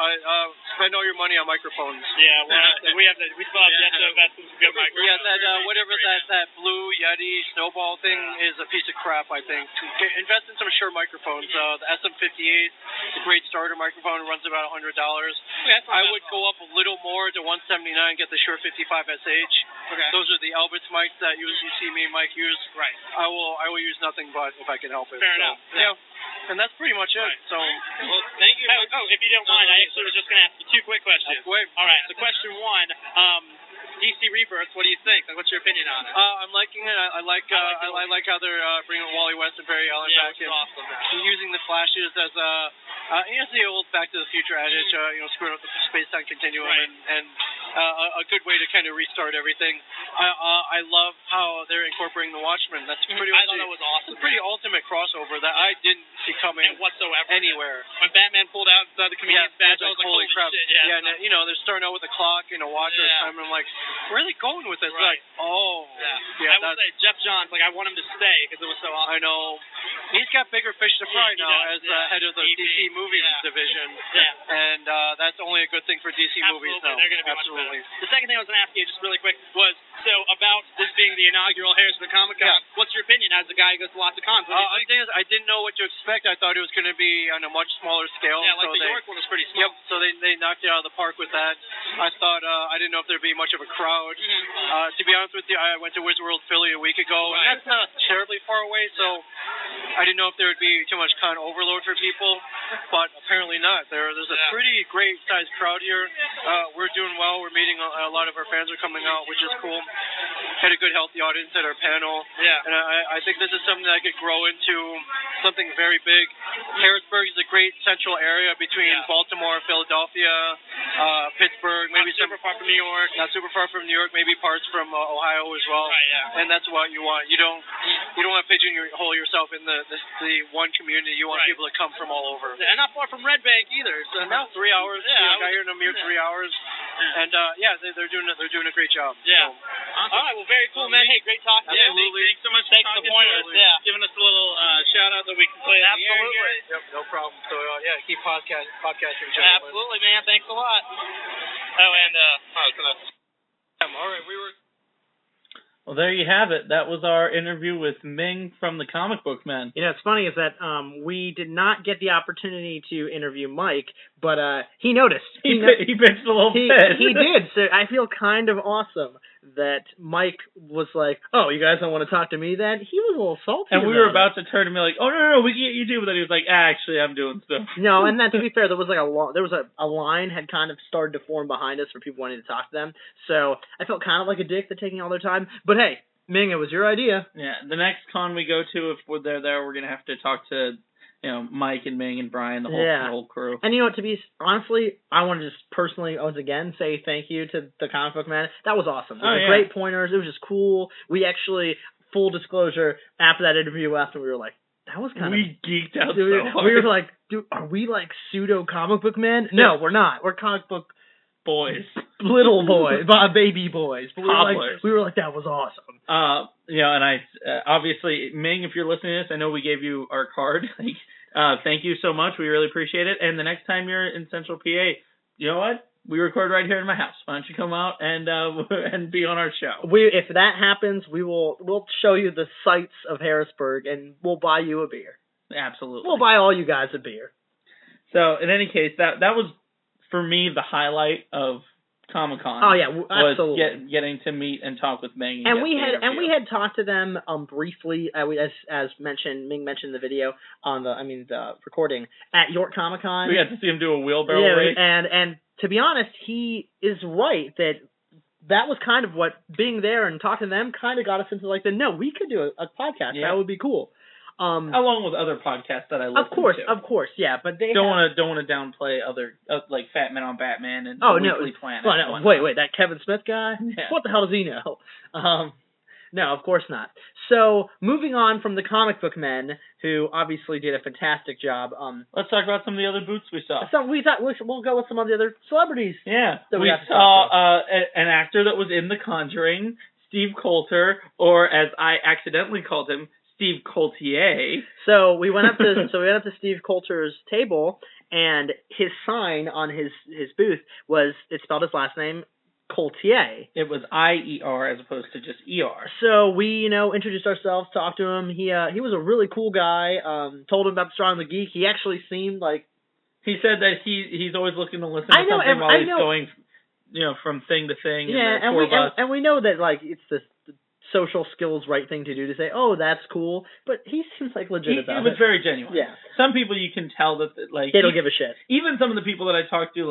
spend all your money on microphones. Yeah, we still have yet to invest in some good microphones. Yeah, that blue Yeti Snowball thing is a piece of crap. I think invest in some Shure microphones. The SM58, it's a great starter microphone. It runs about $100. I would go up a little more to $179. Get the Shure 55SH. Okay. Those are the Alberts mics that you see me and Mike use. Right. I will use nothing but if I can help it. Fair enough. Yeah. And that's pretty much it. So. Well, thank you. If you don't mind, I actually was just going to ask you 2 quick questions. All right. So question 1. DC Rebirth, what do you think? What's your opinion on it? I'm liking it. I like how they're bringing Wally West and Barry Allen back in. Awesome. Using the Flashes as it's the old Back to the Future adage, screwing up the space-time continuum, and a good way to kind of restart everything. I love how they're incorporating the Watchmen. That's pretty much. I thought that was awesome. It's a pretty ultimate crossover that I didn't see coming whatsoever anywhere. When Batman pulled out the comedian's badge, I was like, holy crap. shit. Yeah, and they're starting out with a clock and a watch at a time, and I'm like, where are they going with this? Right. Like, I would say Jeff Johns, I want him to stay because it was so awesome. I know. He's got bigger fish to fry now as head of the DC Movies division. Yeah. And that's only a good thing for DC Movies now. They're going to be much better. The second thing I was going to ask you just really quick was, about this being the inaugural Harrisburg Comicon, what's your opinion as a guy who goes to lots of cons? The thing is, I didn't know what to expect. I thought it was going to be on a much smaller scale. Yeah, the York one was pretty small. Yep, so they knocked it out of the park with that. I thought, I didn't know if there'd be much of a crowd. To be honest with you, I went to Wizard World Philly a week ago, and that's not terribly far away, so I didn't know if there would be too much con overload for people, but apparently not. There's a pretty great sized crowd here. We're doing well. We're meeting a lot of our fans are coming out, which is cool. Had a good, healthy audience at our panel. Yeah. And I think this is something that could grow into something very big. Harrisburg is a great central area between Baltimore, Philadelphia, Pittsburgh, maybe not super far from New York. Not super far from New York, maybe parts from Ohio as well. Right, yeah. And that's what you want. You don't want to pigeonhole yourself in the one community. You want people to come from all over. And not far from Red Bank either. So now 3 hours. Yeah, I got here in a mere 3 hours. And they're doing a great job. Yeah. So. Awesome. All right. Well, very cool, man. Hey, great talking to you. Absolutely. Thanks so much for taking the pointers. Yeah. Giving us a little shout out that we can play. Absolutely. Yep, no problem. So keep podcasting, gentlemen. Absolutely, man. Thanks a lot. Oh, and all right, Well, there you have it. That was our interview with Ming from the Comic Book Men. You know, it's funny is that we did not get the opportunity to interview Mike, but he noticed. He pitched a little fit. He did. So I feel kind of awesome that Mike was like, "Oh, you guys don't want to talk to me then?" He was a little salty. And we were about to turn to me like, "Oh no, we get you too," but then he was like, "Actually, I'm doing stuff." No, and then to be fair, there was like a line had kind of started to form behind us for people wanting to talk to them. So I felt kind of like a dick for taking all their time. But hey, Ming, it was your idea. Yeah, the next con we go to, if they're there, we're gonna have to talk to, Mike and Ming and Brian, the whole crew. And you know what? To be honestly, I want to just personally once again say thank you to the Comic Book Man. That was awesome. They were great pointers. It was just cool. We actually, full disclosure, after that interview, we were like, that was kind of... We geeked out so hard. We were like, dude, are we like pseudo comic book men? No, we're not. We're comic book boys. Little boys. Baby boys. But we were like, that was awesome. And I, obviously, Ming, if you're listening to this, I know we gave you our card. Thank you so much. We really appreciate it. And the next time you're in Central PA, you know what? We record right here in my house. Why don't you come out and be on our show? If that happens, we'll show you the sights of Harrisburg and we'll buy you a beer. Absolutely. We'll buy all you guys a beer. So in any case, that was for me the highlight of Comicon. Oh yeah, absolutely. Was getting to meet and talk with Ming. And we had talked to them briefly as mentioned. Ming mentioned the video on the recording at York Comicon. We got to see him do a wheelbarrow race. And to be honest, he is right that was kind of what being there and talking to them kind of got us into we could do a podcast. Yeah. That would be cool. Along with other podcasts that I listen to. Of course, yeah, but they don't want to downplay other like Fat Men on Batman and Weekly Planet. Oh no, wait, that Kevin Smith guy? Yeah. What the hell does he know? No, of course not. So moving on from the Comic Book Men, who obviously did a fantastic job. Let's talk about some of the other booths we saw. So we'll go with some of the other celebrities. Yeah, we saw an actor that was in The Conjuring, Steve Coulter, or as I accidentally called him, Steve Coultier. So we went up to Steve Coulter's table, and his sign on his booth it spelled his last name Coultier. It was I-E-R as opposed to just E-R. So we introduced ourselves, talked to him. He was a really cool guy. Told him about Strong the Geek. He actually seemed like he said that he's always looking to listen to something while he's going from thing to thing. Yeah, and we know that it's the social skills right thing to do to say, oh, that's cool, but he seems like legit about it. It was very genuine. Yeah. Some people you can tell that they don't give a shit. Even some of the people that I talked to,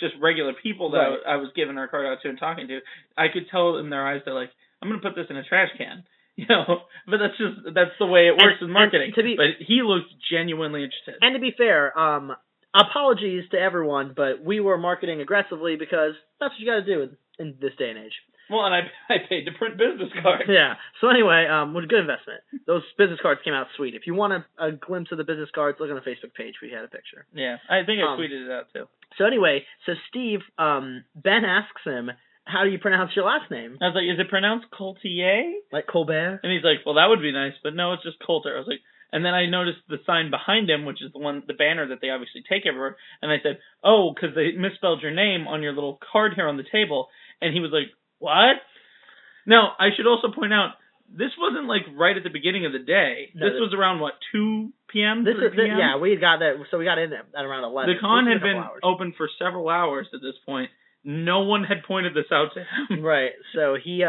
just regular people that I was giving our card out to and talking to, I could tell in their eyes they're like, I'm going to put this in a trash can. But that's the way it works in marketing. But he looked genuinely interested. And to be fair, apologies to everyone, but we were marketing aggressively because that's what you got to do in this day and age. Well, and I paid to print business cards. Yeah. So anyway, it was a good investment. Those business cards came out sweet. If you want a glimpse of the business cards, look on the Facebook page. We had a picture. Yeah. I think I tweeted it out too. So anyway, Steve, Ben asks him, how do you pronounce your last name? I was like, is it pronounced Coultier? Like Colbert? And he's like, well, that would be nice, but no, it's just Coulter. I was like, and then I noticed the sign behind him, which is the banner that they obviously take everywhere. And I said, oh, because they misspelled your name on your little card here on the table. And he was like, what? Now, I should also point out, this wasn't right at the beginning of the day. No, this was around, 2 p.m., 3 p.m.? Yeah, we got there. So we got in at around 11. The con had been open for several hours at this point. No one had pointed this out to him. Right. So he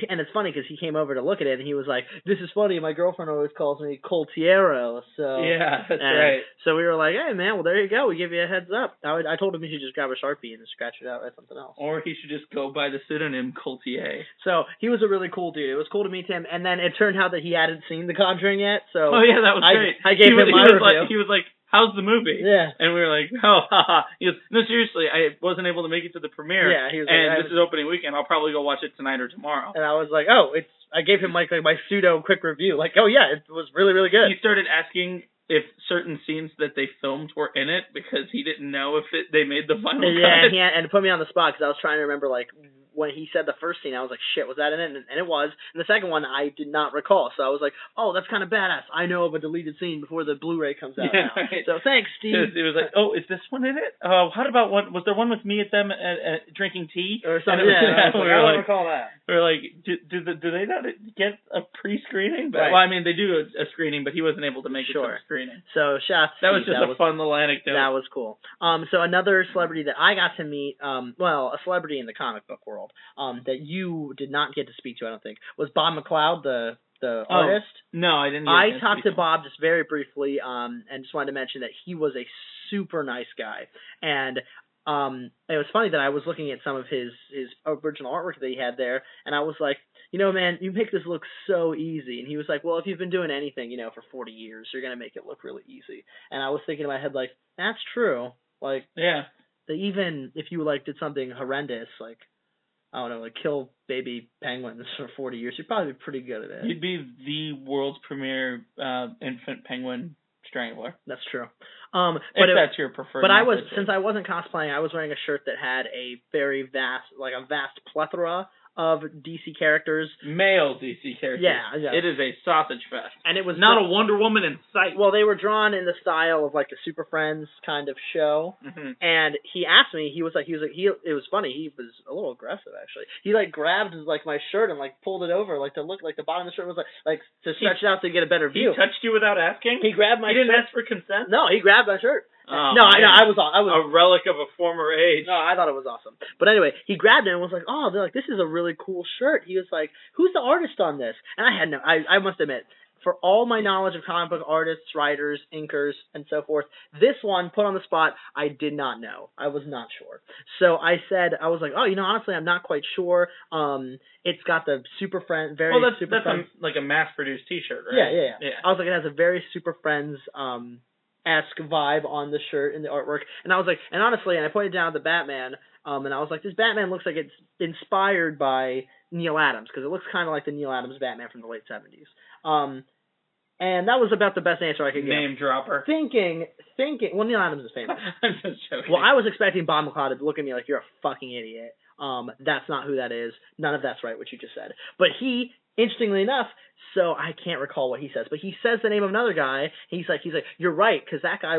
and it's funny because he came over to look at it and he was like, this is funny, my girlfriend always calls me Coltiero. So yeah, that's right. So we were like, hey man, well there you go, we give you a heads up. I told him he should just grab a Sharpie and scratch it out or something else. Or he should just go by the pseudonym Coultier. So he was a really cool dude. It was cool to meet him, and then it turned out that he hadn't seen The Conjuring yet. So oh yeah, that was great. I gave him my review. He was like, how's the movie? Yeah. And we were like, oh, haha. He goes, no, seriously, I wasn't able to make it to the premiere. Yeah, he was like, this is opening weekend. I'll probably go watch it tonight or tomorrow. And I was like, I gave him my pseudo quick review. Like, oh yeah, it was really, really good. He started asking if certain scenes that they filmed were in it because he didn't know if they made the final cut. Yeah, and it put me on the spot because I was trying to remember when he said the first scene, I was like, shit, was that in it? And it was. And the second one, I did not recall. So I was like, oh, that's kind of badass. I know of a deleted scene before the Blu-ray comes out now. Right. So thanks, Steve. It was like, oh, is this one in it? How about what? Was there one with me at them at drinking tea? Or something, yeah. I don't recall that. We were like, do they not get a pre-screening? But, right. Well, I mean, they do a screening, but he wasn't able to make it to the screening. So, shout that was just a fun little anecdote. That was cool. So another celebrity that I got to meet, a celebrity in the comic book world, that you did not get to speak to, I don't think, was Bob McLeod, the artist. No, I didn't. I talked to Bob just very briefly, and just wanted to mention that he was a super nice guy, and it was funny that I was looking at some of his original artwork that he had there, and I was like, man, you make this look so easy. And he was like, well, if you've been doing anything, for 40 years, you're going to make it look really easy. And I was thinking in my head, like, that's true. Like, yeah. Even if you, did something horrendous, like, I don't know, kill baby penguins for 40 years, you'd probably be pretty good at it. You'd be the world's premier infant penguin strangler. That's true. But that's your preferred. But since I wasn't cosplaying, I was wearing a shirt that had a very vast plethora of DC characters. Male DC characters. Yeah. It is a sausage fest. And it was not a Wonder Woman in sight. Well, they were drawn in the style of the Super Friends kind of show. Mm-hmm. And he asked me, it was funny, he was a little aggressive actually. He grabbed my shirt and pulled it over to look the bottom of the shirt was to stretch it out to get a better view. He touched you without asking? He grabbed my shirt. He didn't ask for consent? No, he grabbed my shirt. Oh, no, I was a relic of a former age. No, I thought it was awesome. But anyway, he grabbed it and was like, "Oh, they're this is a really cool shirt." He was like, "Who's the artist on this?" And I must admit, for all my knowledge of comic book artists, writers, inkers, and so forth, this one put on the spot, I did not know. I was not sure. So I was like, "Oh, honestly, I'm not quite sure." It's got the Super Friends, that's a mass-produced T-shirt, right? Yeah. I was like, it has a very Super Friends esque vibe on the shirt and the artwork, and I was like, and honestly, and I pointed down at the Batman, and I was like, this Batman looks like it's inspired by Neil Adams, because it looks kind of like the Neil Adams Batman from the late 70s. And that was about the best answer I could get. Name dropper. Thinking, well, Neil Adams is famous. I'm just joking. Well, I was expecting Bob McLeod to look at me like, you're a fucking idiot. That's not who that is. None of that's right, what you just said. But he, interestingly enough, so I can't recall what he says, but he says the name of another guy. He's like, you're right, because that guy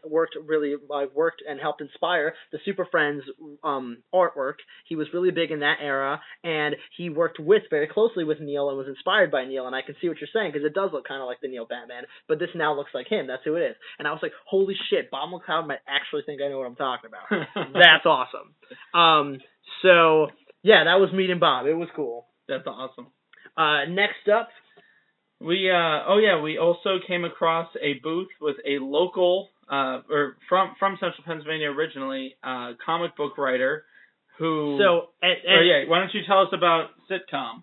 worked and helped inspire the Super Friends artwork. He was really big in that era, and he worked very closely with Neil and was inspired by Neil. And I can see what you're saying, because it does look kind of like the Neil Batman, but this now looks like him. That's who it is. And I was like, holy shit, Bob McLeod might actually think I know what I'm talking about. That's awesome. So yeah, that was meeting Bob. It was cool. That's awesome. Next up, we also came across a booth with a local, or from Central Pennsylvania originally, comic book writer who. So, why don't you tell us about Sitcom?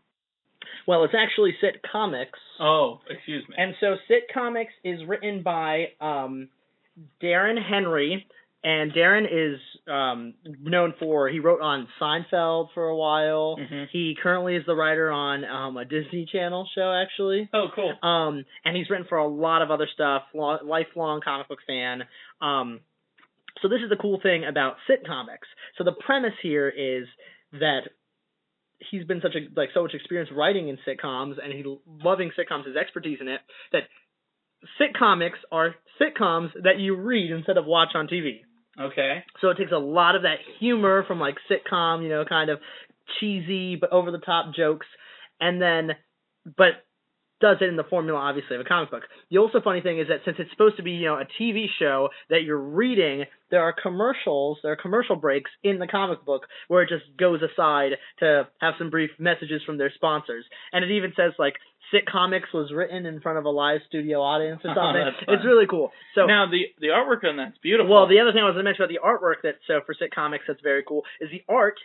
Well, it's actually Sitcomics. Oh, excuse me. And so Sitcomics is written by Darren Henry. And Darren is known he wrote on Seinfeld for a while. Mm-hmm. He currently is the writer on a Disney Channel show, actually. Oh, cool. And he's written for a lot of other stuff, lifelong comic book fan. So this is the cool thing about Sitcomics. So the premise here is that he's been so much experience writing in sitcoms, and he's loving sitcoms, his expertise in it, that Sitcomics are sitcoms that you read instead of watch on TV. Okay. So it takes a lot of that humor from sitcom, kind of cheesy but over the top jokes, but does it in the formula, obviously, of a comic book. The also funny thing is that since it's supposed to be, a TV show that you're reading, there are commercial breaks in the comic book where it just goes aside to have some brief messages from their sponsors. And it even says, Sitcomics was written in front of a live studio audience or something. It's really cool. So now the artwork on that's beautiful. Well, the other thing I was going to mention about the artwork for Sitcomics that's very cool is the art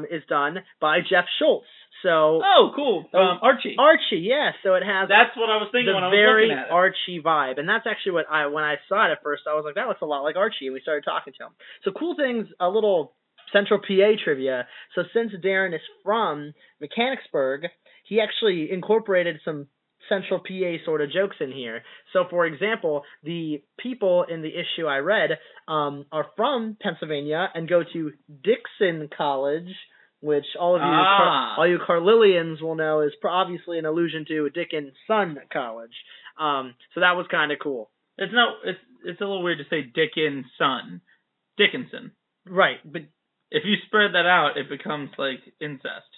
is done by Jeff Schultz. So cool. Archie. Archie, yeah. So it has that's what I was thinking when I was looking at it. The very Archie vibe, and that's actually what when I saw it at first, I was like, that looks a lot like Archie, and we started talking to him. So cool things, a little Central PA trivia. So since Darren is from Mechanicsburg, he actually incorporated some Central PA sort of jokes in here. So, for example, the people in the issue I read are from Pennsylvania and go to Dixon College, which all you Carlilians will know is obviously an allusion to Dickens' son college. So that was kind of cool. It's a little weird to say Dickens' son. Dickinson. Right, but if you spread that out, it becomes like incest.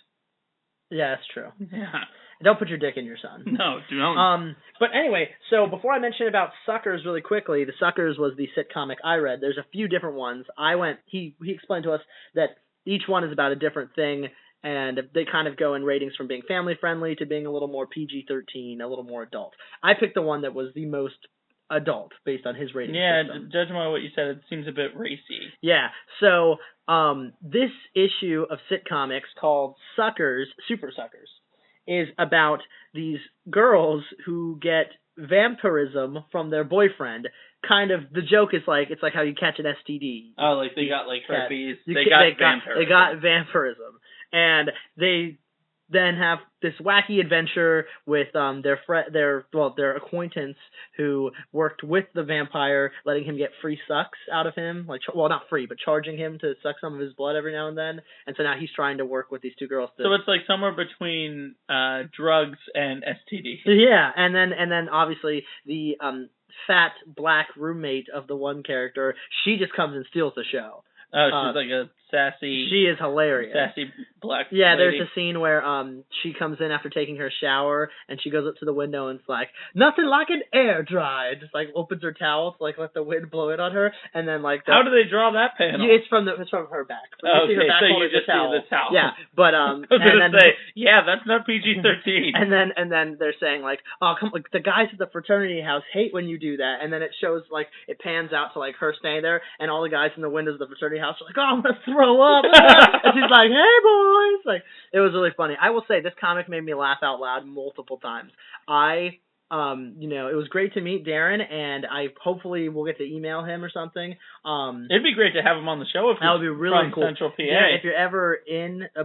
Yeah, that's true. Yeah. Don't put your dick in your son. No, don't. But anyway, so before I mention about Suckers really quickly, the Suckers was the sitcomic I read. There's a few different ones. He explained to us that each one is about a different thing, and they kind of go in ratings from being family friendly to being a little more PG-13, a little more adult. I picked the one that was the most adult based on his rating system. Judging by what you said, it seems a bit racy. Yeah, so this issue of Sitcomics called Suckers, Super Suckers, is about these girls who get vampirism from their boyfriend. Kind of, the joke is like, it's like how you catch an STD. Oh, like they got like herpes. They got vampirism. And they then have this wacky adventure with their acquaintance who worked with the vampire, letting him get free sucks out of him, not free, but charging him to suck some of his blood every now and then. And so now he's trying to work with these two girls. So it's like somewhere between drugs and STD. Yeah, and then obviously the fat black roommate of the one character, she just comes and steals the show. Oh, she's like a sassy... She is hilarious. Sassy black lady. There's a scene where she comes in after taking her shower, and she goes up to the window and it's like, nothing like an air dry. Just like opens her towel to like let the wind blow in on her, and then like... How do they draw that panel? It's from her back. Okay, her back so you just see the towel. Yeah, but... I was going to say, that's not PG-13. and then they're saying like, oh, come, like, the guys at the fraternity house hate when you do that, and then it shows like, it pans out to like her standing there, and all the guys in the windows of the fraternity house are like, oh, I'm going to throw up. And she's like, hey, boys. Like, it was really funny. I will say this comic made me laugh out loud multiple times. It was great to meet Darren, and I hopefully will get to email him or something. It'd be great to have him on the show if that would be really from cool. Central PA. Yeah, if you're ever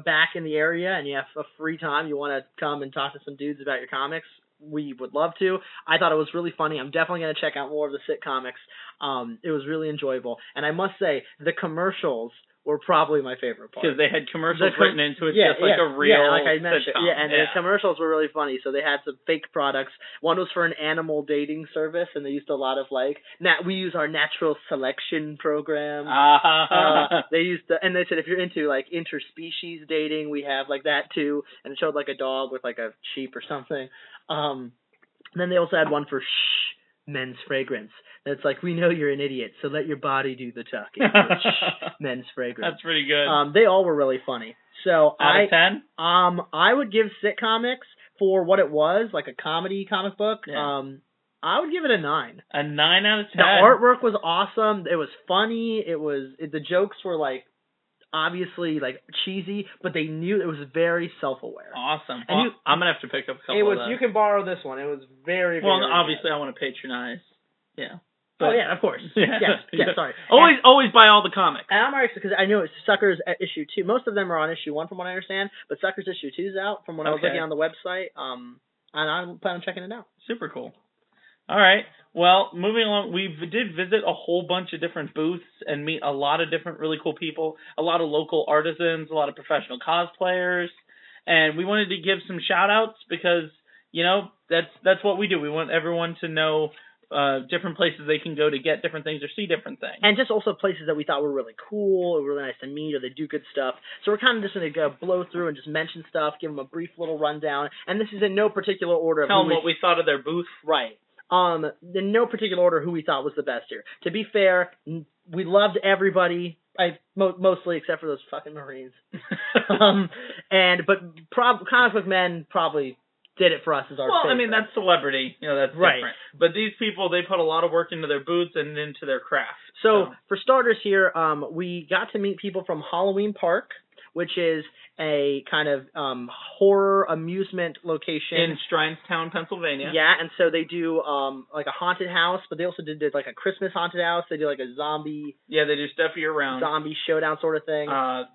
back in the area and you have a free time, you want to come and talk to some dudes about your comics, we would love to. I thought it was really funny. I'm definitely going to check out more of the Sitcomics. It was really enjoyable. And I must say, the commercials were probably my favorite part. Because they had commercials written into it, just like a real like I mentioned. sitcom. The commercials were really funny. So they had some fake products. One was for an animal dating service, and they used a lot of we use our natural selection program. They used and they said if you're into like interspecies dating, we have like that too. And it showed like a dog with like a sheep or something. And then they also had one for men's fragrance. It's like, we know you're an idiot, so let your body do the talking. Men's fragrance. That's pretty good. They all were really funny. So out of 10? I would give Sitcomics, for what it was, like a comedy comic book, I would give it a 9. A 9 out of 10? The artwork was awesome. It was funny. The jokes were like, obviously like cheesy, but they knew it was very self-aware. Awesome. And I'm gonna have to pick up a couple of those. You can borrow this one. It was very, very obviously good. I want to patronize. Yeah. But, of course. Yeah, sorry. Always buy all the comics. And I'm alright because I know it's Suckers issue 2. Most of them are on issue 1 from what I understand, but Suckers issue 2 is out from when I was looking on the website. And I plan on checking it out. Super cool. All right. Well, moving along, we did visit a whole bunch of different booths and meet a lot of different really cool people, a lot of local artisans, a lot of professional cosplayers, and we wanted to give some shout-outs because, that's what we do. We want everyone to know different places they can go to get different things or see different things. And just also places that we thought were really cool, or really nice to meet, or they do good stuff. So we're kind of just going to go blow through and just mention stuff, give them a brief little rundown, and this is in no particular order. Tell them what we thought of their booth. Right. In no particular order who we thought was the best here. To be fair, we loved everybody, mostly except for those fucking Marines. But Comic Book Men probably did it for us as our favorite. Well, I mean, that's celebrity. That's right. Different. But these people, they put a lot of work into their booths and into their craft. So for starters here, we got to meet people from Halloween Park, which is a kind of horror amusement location in Strinestown, Pennsylvania. Yeah, and so they do like a haunted house, but they also did like a Christmas haunted house. They do like a zombie. Yeah, they do stuff year round. Zombie showdown sort of thing.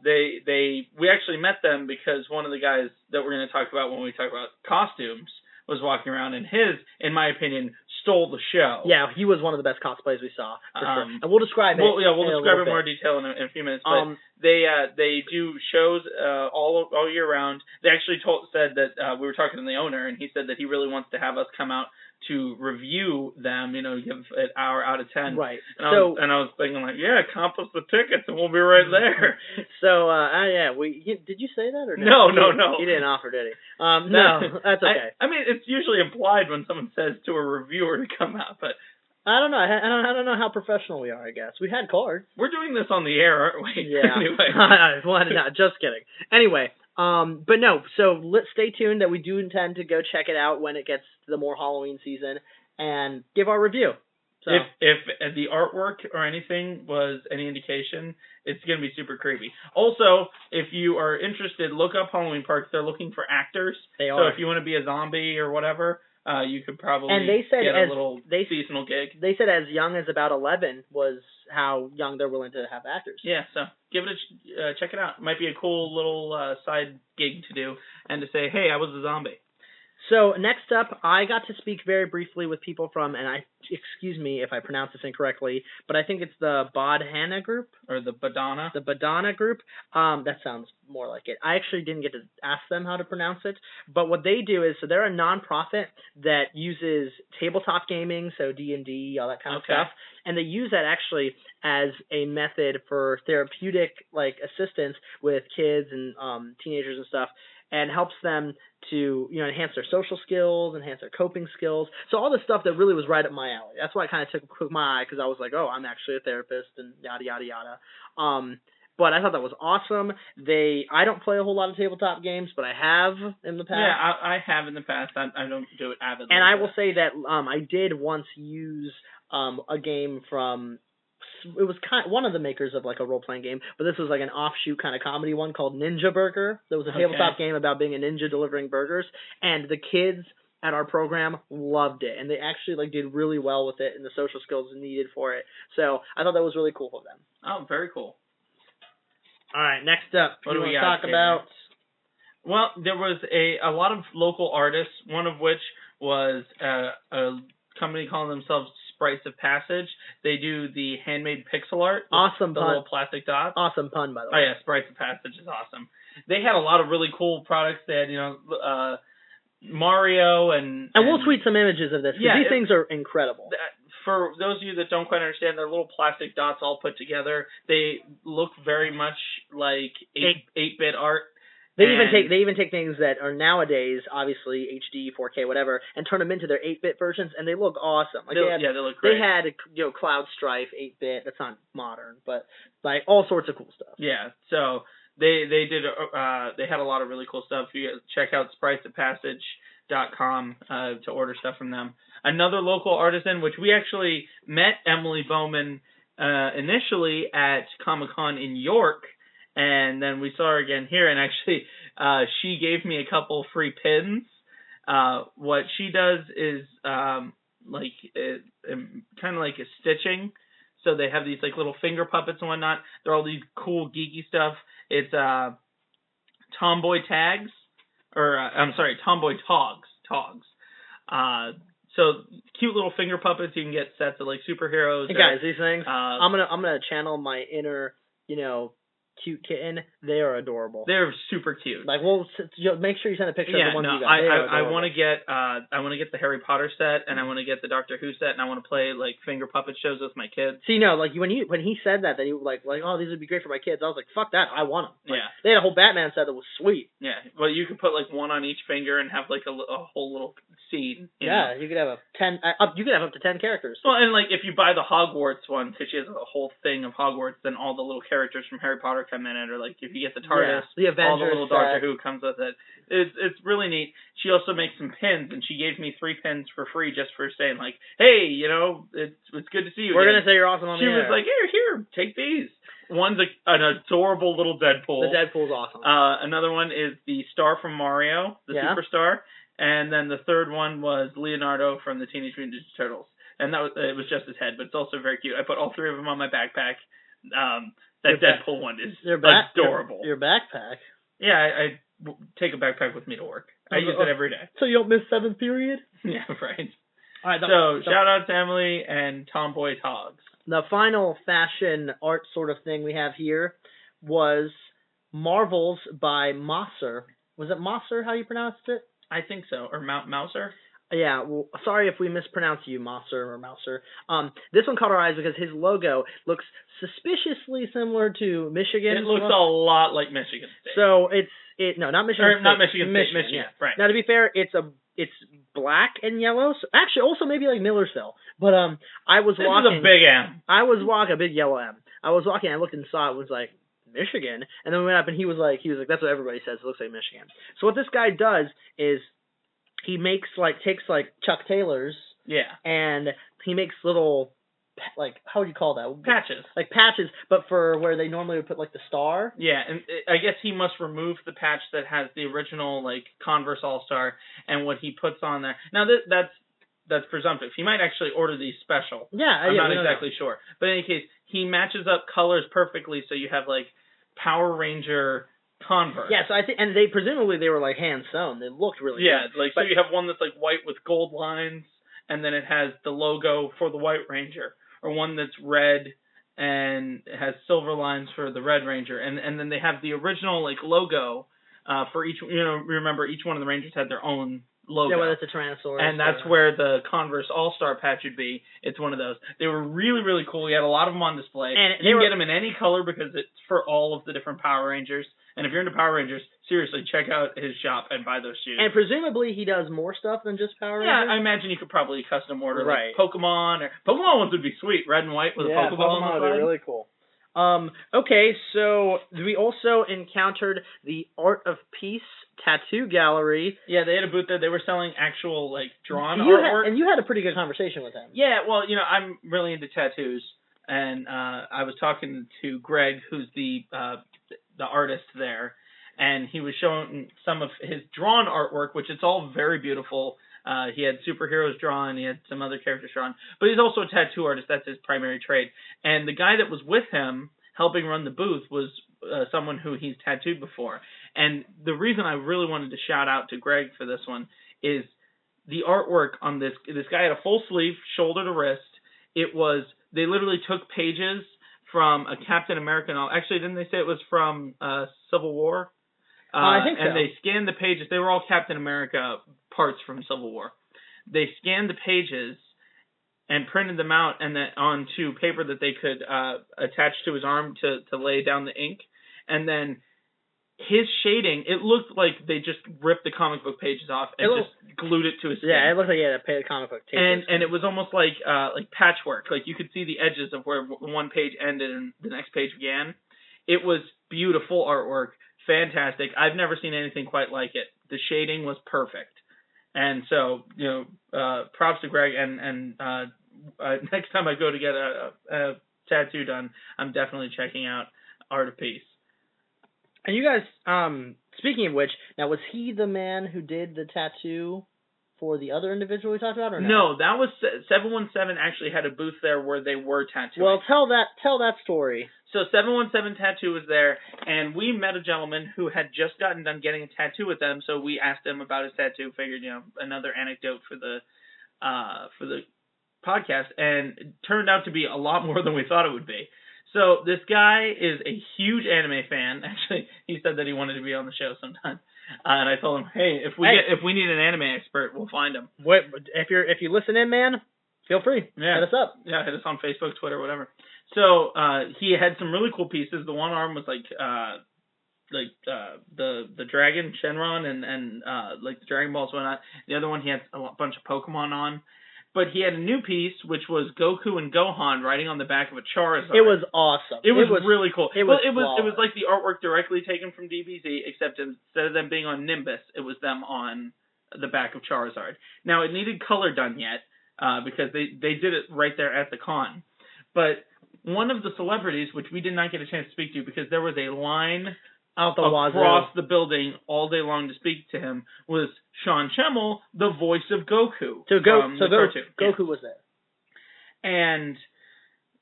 We actually met them because one of the guys that we're going to talk about when we talk about costumes was walking around in his, in my opinion, stole the show. Yeah, he was one of the best cosplays we saw, for sure. And we'll describe it. We'll describe it in more detail in a few minutes. But they do shows all year round. They actually said that we were talking to the owner, and he said that he really wants to have us come out to review them, give an hour out of 10. Right. And I was thinking like, comp us the tickets and we'll be right there. So, did you say that or no? No. He didn't offer, did he? No, that's okay. I mean, it's usually implied when someone says to a reviewer to come out, but I don't know. I don't know how professional we are, I guess. We had cards. We're doing this on the air, aren't we? Yeah. Anyway. Well, no, just kidding. Anyway, but no, so let's stay tuned that we do intend to go check it out when it gets to the more Halloween season and give our review. So. If the artwork or anything was any indication, it's going to be super creepy. Also, if you are interested, look up Halloween Parks. They're looking for actors. They are. So if you want to be a zombie or whatever, you could probably get a little seasonal gig. They said as young as about 11 was how young they're willing to have actors. Yeah, so give it check it out. It might be a cool little side gig to do and to say, hey, I was a zombie. So next up, I got to speak very briefly with people from, and excuse me if I pronounce this incorrectly, but I think it's the Badhana group. Or the Badana. The Badana group. That sounds more like it. I actually didn't get to ask them how to pronounce it, but what they do is, so they're a nonprofit that uses tabletop gaming, so D&D, all that kind of stuff, and they use that actually as a method for therapeutic assistance with kids and teenagers and stuff, and helps them to enhance their social skills, enhance their coping skills. So all the stuff that really was right up my alley. That's why I kind of took my eye, because I was like, oh, I'm actually a therapist and yada yada yada. But I thought that was awesome. I don't play a whole lot of tabletop games, but I have in the past. Yeah, I have in the past. I don't do it avidly. And I will say that I did once use a game from. It was one of the makers of a role-playing game, but this was an offshoot kind of comedy one called Ninja Burger. There was a tabletop game about being a ninja delivering burgers, and the kids at our program loved it, and they actually did really well with it and the social skills needed for it. So I thought that was really cool for them. Oh, very cool. All right, next up, what do we talk about? Well, there was a lot of local artists, one of which was a company calling themselves Sprites of Passage. They do the handmade pixel art. Awesome the pun. Little plastic dots. Awesome pun, by the way. Oh yeah, Sprites of Passage is awesome. They had a lot of really cool products. They had, Mario and we'll tweet some images of this. Yeah, these things are incredible. For those of you that don't quite understand, they're little plastic dots all put together. They look very much like 8-bit art. They even take things that are nowadays obviously HD, 4K, whatever, and turn them into their 8-bit versions, and they look awesome. They look great. They had Cloud Strife 8-bit. That's not modern, but all sorts of cool stuff. Yeah. So they did. They had a lot of really cool stuff. You guys check out spritesofpassage.com to order stuff from them. Another local artisan, which we actually met Emily Bowman initially at Comicon in York. And then we saw her again here, and actually, she gave me a couple free pins. What she does is kind of like a stitching. So they have these little finger puppets and whatnot. They're all these cool geeky stuff. It's Tomboy tags, or Tomboy togs. So cute little finger puppets. You can get sets of superheroes. Hey guys, these things. I'm gonna channel my inner cute kitten. They are adorable. They're super cute. Make sure you send a picture of the ones you got. I want to get the Harry Potter set, and I want to get the Doctor Who set, and I want to play finger puppet shows with my kids. See, when he said that he was oh, these would be great for my kids. I was like, fuck that, I want them. Yeah. They had a whole Batman set that was sweet. Yeah. Well, you could put one on each finger and have a whole little scene. Yeah, you could have you could have up to 10 characters. Well, and if you buy the Hogwarts one, because she has a whole thing of Hogwarts, then all the little characters from Harry Potter come in it, or if you get the TARDIS, the Avengers, all the little Doctor Who comes with it. It's really neat. She also makes some pins, and she gave me 3 pins for free just for saying hey, it's good to see you. We're gonna say you're awesome on the air. She was like, here, take these. One's an adorable little Deadpool. The Deadpool's awesome. Another one is the star from Mario, the superstar, and then the third one was Leonardo from the Teenage Mutant Ninja Turtles, and it was just his head, but it's also very cute. I put all 3 of them on my backpack. That Deadpool one is adorable. Your backpack? Yeah, I take a backpack with me to work. I use it every day. So you don't miss 7th period? Yeah, right. All right, shout out to Emily and Tomboy Togs. The final fashion art sort of thing we have here was Marvels by Mosser. Was it Mosser, how you pronounced it? I think so. Or Mouser? Yeah, well, sorry if we mispronounce you, Mosser or Mouser. This one caught our eyes because his logo looks suspiciously similar to Michigan. It looks a lot like Michigan State. So no, not Michigan State. Not Michigan State, Michigan. Yeah. Right. Now, to be fair, it's black and yellow. So actually, also maybe like Millersville. But I was walking. This is a big M. I was walking a big yellow M. I was walking. I looked and saw it was like Michigan, and then we went up and he was like, that's what everybody says. It looks like Michigan. So what this guy does is he takes Chuck Taylor's. Yeah. And he makes little, like, how would you call that? Patches. Like patches, but for where they normally would put like the star. Yeah, and I guess he must remove the patch that has the original like Converse All-Star and what he puts on there. Now that's presumptive. He might actually order these special. Yeah, I'm not exactly sure. But in any case, he matches up colors perfectly, so you have like Power Ranger Converse. Yeah, so I think, and presumably they were like hand sewn. They looked really good. Yeah, so you have one that's like white with gold lines, and then it has the logo for the White Ranger, or one that's red and it has silver lines for the Red Ranger, and then they have the original like logo for each. Remember each one of the Rangers had their own logo. Yeah, whether it's a Tyrannosaurus. And that's where the Converse All-Star patch would be. It's one of those. They were really, really cool. We had a lot of them on display. And you can get them in any color because it's for all of the different Power Rangers. And if you're into Power Rangers, seriously, check out his shop and buy those shoes. And presumably he does more stuff than just Power Rangers? Yeah, I imagine you could probably custom order like Pokemon. Pokemon ones would be sweet. Red and white with a Pokeball on the side. Would be really cool. Okay, so we also encountered the Art of Peace tattoo gallery. Yeah, they had a booth there. They were selling actual like drawn artwork. And you had a pretty good conversation with him. Yeah, well, I'm really into tattoos, and I was talking to Greg, who's the artist there, and he was showing some of his drawn artwork, which it's all very beautiful. He had superheroes drawn, he had some other characters drawn, but he's also a tattoo artist. That's his primary trade. And the guy that was with him helping run the booth was someone who he's tattooed before. And the reason I really wanted to shout out to Greg for this one is the artwork on this guy had a full sleeve, shoulder to wrist. They literally took pages from a Captain America novel. Actually, didn't they say it was from Civil War? I think so. And they scanned the pages. They were all Captain America parts from Civil War. They scanned the pages and printed them out and then onto paper that they could attach to his arm to lay down the ink. And then his shading, it looked like they just ripped the comic book pages off and just glued it to his skin. Yeah, it looked like he had a comic book tape. And it was almost like patchwork. Like you could see the edges of where one page ended and the next page began. It was beautiful artwork, fantastic. I've never seen anything quite like it. The shading was perfect. And so, props to Greg. And next time I go to get a tattoo done, I'm definitely checking out Art of Peace. And you guys, speaking of which, now was he the man who did the tattoo for the other individual we talked about, or no? No, that was 717 actually had a booth there where they were tattooing. Well, tell that story. So 717 Tattoo was there, and we met a gentleman who had just gotten done getting a tattoo with them. So we asked him about his tattoo. Figured, another anecdote for the podcast, and it turned out to be a lot more than we thought it would be. So this guy is a huge anime fan. Actually, he said that he wanted to be on the show sometime. And I told him, hey, if we need an anime expert, we'll find him. Wait, if you listen in, man, feel free. Yeah. Hit us up. Yeah, hit us on Facebook, Twitter, whatever. So he had some really cool pieces. The one arm was like the dragon Shenron and like the Dragon Balls and whatnot. The other one he had a bunch of Pokemon on. But he had a new piece, which was Goku and Gohan riding on the back of a Charizard. It was awesome. It was really cool. It was like the artwork directly taken from DBZ, except instead of them being on Nimbus, it was them on the back of Charizard. Now, it needed color done yet, because they did it right there at the con. But one of the celebrities, which we did not get a chance to speak to because there was a line across the building all day long to speak to him, was Sean Schemmel, the voice of Goku. Goku was there. And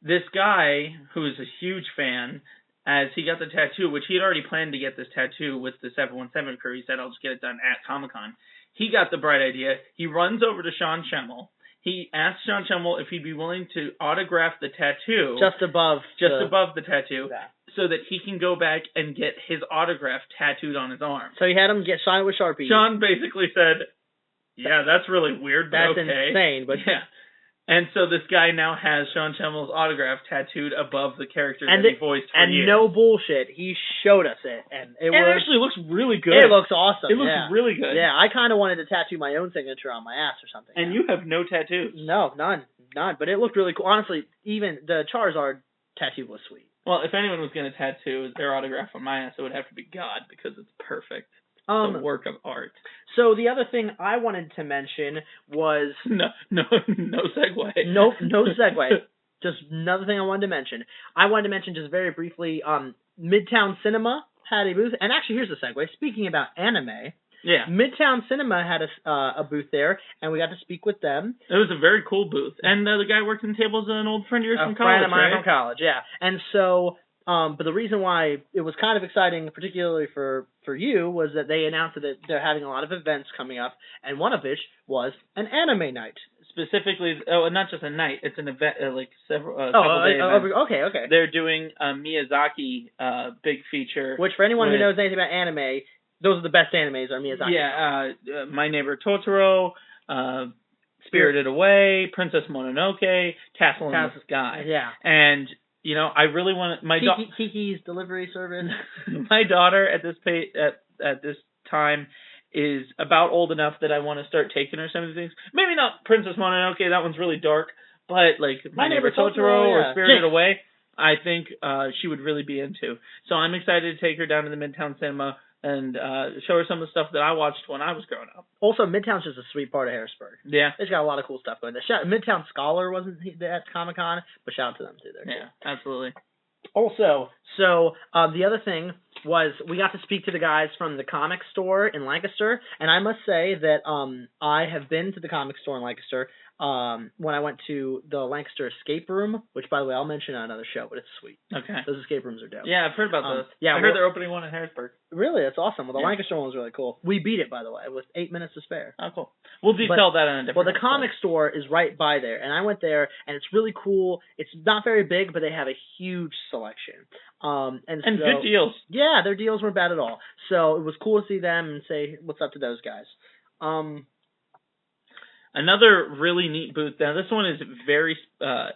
this guy, who is a huge fan, as he got the tattoo, which he had already planned to get this tattoo with the 717 crew, he said, I'll just get it done at Comicon. He got the bright idea. He runs over to Sean Schemmel. he asked Sean Schemmel if he'd be willing to autograph the tattoo just above the tattoo, yeah. so that he can go back and get his autograph tattooed on his arm. So he had him sign it with Sharpie. Sean basically said, "Yeah, that's really weird, but that's okay." insane, but yeah." And so this guy now has Sean Schemmel's autograph tattooed above the character that he voiced for years. And no bullshit, he showed us it, and it actually looks really good. It looks awesome. It looks really good. Yeah, I kind of wanted to tattoo my own signature on my ass or something. And you have no tattoos. No, none. But it looked really cool. Honestly, even the Charizard tattoo was sweet. Well, if anyone was going to tattoo their autograph on my ass, it would have to be God, because it's perfect. It's a work of art. So the other thing I wanted to mention was... No segue. Nope, no segue. Just another thing I wanted to mention. I wanted to mention just very briefly, Midtown Cinema had a booth. And actually, here's the segue. Speaking about anime... Yeah. Midtown Cinema had a booth there, and we got to speak with them. It was a very cool booth. And the guy working the tables is an old friend of yours from college, friend of mine right? from college, yeah. And so, but the reason why it was kind of exciting, particularly for you, was that they announced that they're having a lot of events coming up, and one of which was an anime night. Specifically, not just a night, it's an event, several day events. Okay. They're doing a Miyazaki big feature. Which, for anyone who knows anything about anime... Those are the best animes, are Miyazaki. Yeah, My Neighbor Totoro, Spirited Away, Princess Mononoke, Castle in the Sky. Yeah. And, I really want to... Kiki's Delivery Service. My daughter at this time is about old enough that I want to start taking her some of these things. Maybe not Princess Mononoke, that one's really dark, but My Neighbor Totoro or Spirited Away, I think she would really be into. So I'm excited to take her down to the Midtown Cinema and show her some of the stuff that I watched when I was growing up. Also, Midtown's just a sweet part of Harrisburg. Yeah. It's got a lot of cool stuff going there. Midtown Scholar wasn't at Comicon, but shout out to them too. They're cool. Absolutely. Also, so the other thing was we got to speak to the guys from the comic store in Lancaster, and I must say that I have been to the comic store in Lancaster when I went to the Lancaster Escape Room, which, by the way, I'll mention on another show, but it's sweet. Okay. Those escape rooms are dope. Yeah, I've heard about those. Yeah, I heard they're opening one in Harrisburg. Really? That's awesome. Well, the Lancaster one was really cool. We beat it, by the way, with 8 minutes to spare. Oh, cool. We'll detail that in a different Well, the comic store is right by there, and I went there, and it's really cool. It's not very big, but they have a huge selection. And good deals. Yeah, their deals weren't bad at all. So it was cool to see them and say what's up to those guys. Another really neat booth. Now, this one is very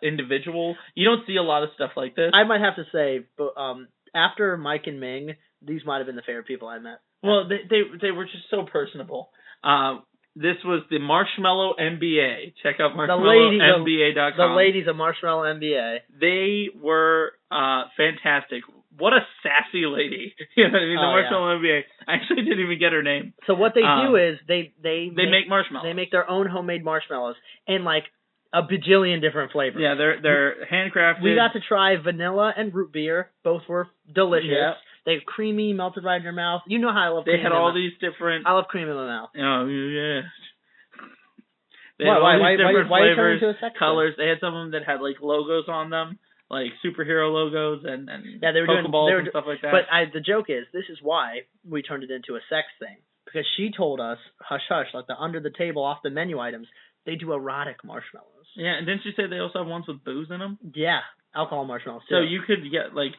individual. You don't see a lot of stuff like this. I might have to say, but after Mike and Ming, these might have been the favorite people I met. Well, they were just so personable. This was the Marshmallow MBA. Check out marshmallowmba.com. The ladies of Marshmallow MBA. They were fantastic. What a sassy lady. You know what I mean? The Marshmallow MBA. I actually didn't even get her name. So what they do is they make marshmallows. They make their own homemade marshmallows in like a bajillion different flavors. Yeah, they're handcrafted. We got to try vanilla and root beer. Both were delicious. Yeah. They're creamy, melted right in your mouth. You know how I love cream. They had all these different... I love cream in my mouth. Oh, yeah. They had all these different why flavors, into a sex colors. They had some of them that had like logos on them, like superhero logos and they were Pokeballs and stuff like that. But the joke is, this is why we turned it into a sex thing. Because she told us, hush hush, like the under the table off the menu items, they do erotic marshmallows. Yeah, and didn't you say they also have ones with booze in them? Yeah, alcohol marshmallows too. So you could get like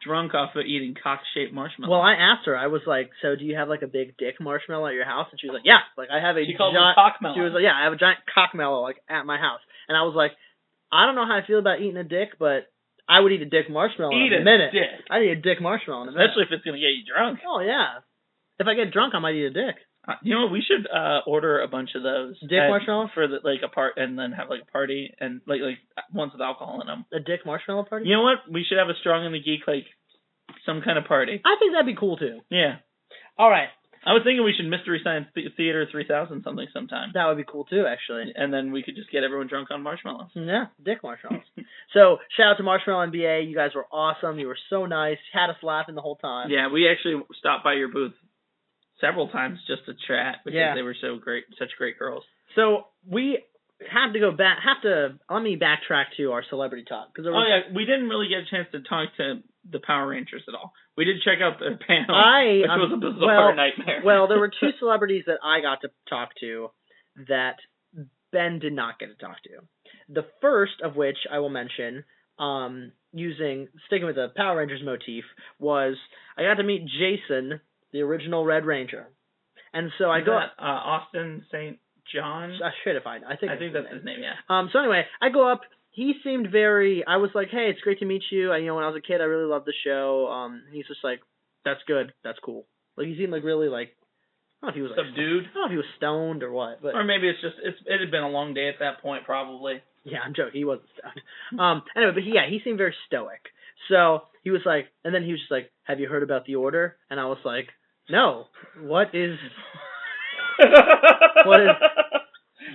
drunk off of eating cock-shaped marshmallows. Well, I asked her. I was like, "So, do you have like a big dick marshmallow at your house?" And she was like, "Yeah, like I have a She called them cockmellow. She was like, "Yeah, I have a giant cockmellow like at my house." And I was like, "I don't know how I feel about eating a dick, but I would eat a dick marshmallow in a minute. Dick. I'd eat a dick marshmallow in a minute. Especially if it's gonna get you drunk. Oh yeah. If I get drunk, I might eat a dick. You know what? We should order a bunch of those. Dick marshmallows for a part, and then have like a party and like ones with alcohol in them. A dick marshmallow party? You know what? We should have a Strong in the Geek some kind of party. I think that'd be cool too. Yeah. All right. I was thinking we should Mystery Science Theater 3000 sometime. That would be cool too, actually. And then we could just get everyone drunk on marshmallows. Yeah, dick marshmallows. So, shout out to Marshmallow NBA. You guys were awesome. You were so nice. You had us laughing the whole time. Yeah, we actually stopped by your booth several times just to chat because they were so great, such great girls. So, we have to go back. Let me backtrack to our celebrity talk. We didn't really get a chance to talk to the Power Rangers at all. We did check out their panel, which was a bizarre nightmare. Well, there were two celebrities that I got to talk to that Ben did not get to talk to. The first of which I will mention, sticking with the Power Rangers motif, was I got to meet Jason, the original Red Ranger. And so I go... Austin St. John? I should have I think that's his name, yeah. So anyway, I go up. He seemed I was like, hey, it's great to meet you. When I was a kid, I really loved the show. He's just like, that's good. That's cool. Like, he seemed like really like, I don't know if he was subdued. I don't know if he was stoned or what. But, or maybe it had been a long day at that point, probably. Yeah, I'm joking. He wasn't stoned. Anyway, but he seemed very stoic. So he was like, and then he was just like, have you heard about the Order? And I was like, no. What is...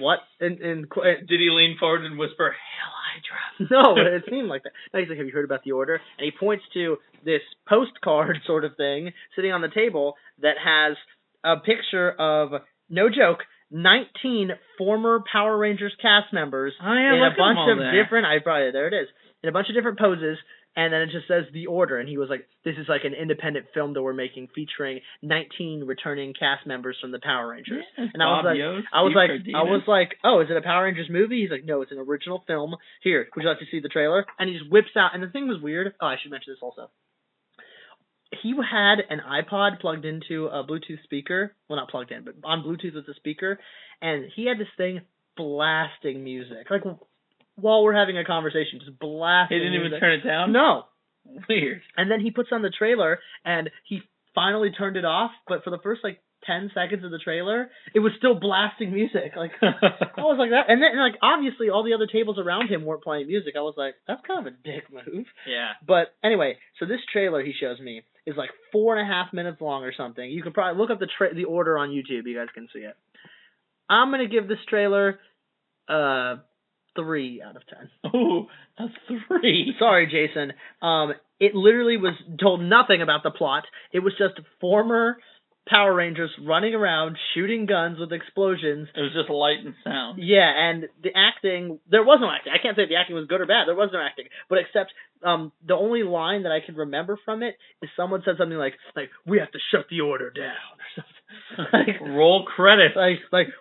What? And did he lean forward and whisper, Hail Hydra? No, but it seemed like that. No, he's like, have you heard about the Order? And he points to this postcard sort of thing sitting on the table that has a picture of, no joke, 19 former Power Rangers cast members in a bunch of different... there it is. In a bunch of different poses. And then it just says The Order, and he was like, this is like an independent film that we're making featuring 19 returning cast members from the Power Rangers. Yeah, and I was like, oh, is it a Power Rangers movie? He's like, no, it's an original film. Here, would you like to see the trailer? And he just whips out, and the thing was weird. Oh, I should mention this also. He had an iPod plugged into a Bluetooth speaker. Well, not plugged in, but on Bluetooth with the speaker. And he had this thing blasting music. Like, while we're having a conversation, just blasting. He didn't music. Even turn it down? No. Weird. And then he puts on the trailer, and he finally turned it off, but for the first, 10 seconds of the trailer, it was still blasting music. Like, I was like that. And then, obviously, all the other tables around him weren't playing music. I was like, that's kind of a dick move. Yeah. But anyway, so this trailer he shows me is 4.5 minutes long or something. You can probably look up the Order on YouTube. You guys can see it. I'm going to give this trailer 3 out of 10. Ooh, a 3. Sorry, Jason. It literally was told nothing about the plot. It was just former Power Rangers running around shooting guns with explosions. It was just light and sound. Yeah, and the acting, there was no acting. I can't say if the acting was good or bad. There was no acting. But except the only line that I can remember from it is someone said something like we have to shut the Order down or something. Roll credits.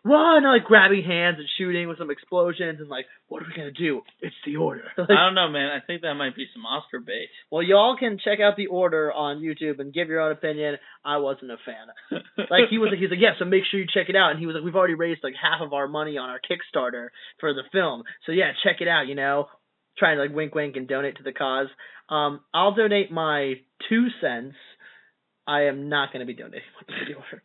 Run, grabbing hands and shooting with some explosions and what are we going to do? It's the Order. I don't know, man. I think that might be some Oscar bait. Well, y'all can check out the Order on YouTube and give your own opinion. I wasn't a fan. He's like, yeah, so make sure you check it out. And he was like, we've already raised half of our money on our Kickstarter for the film. So yeah, check it out, Trying to wink wink and donate to the cause. I'll donate my 2 cents. I am not going to be donating money to the Order.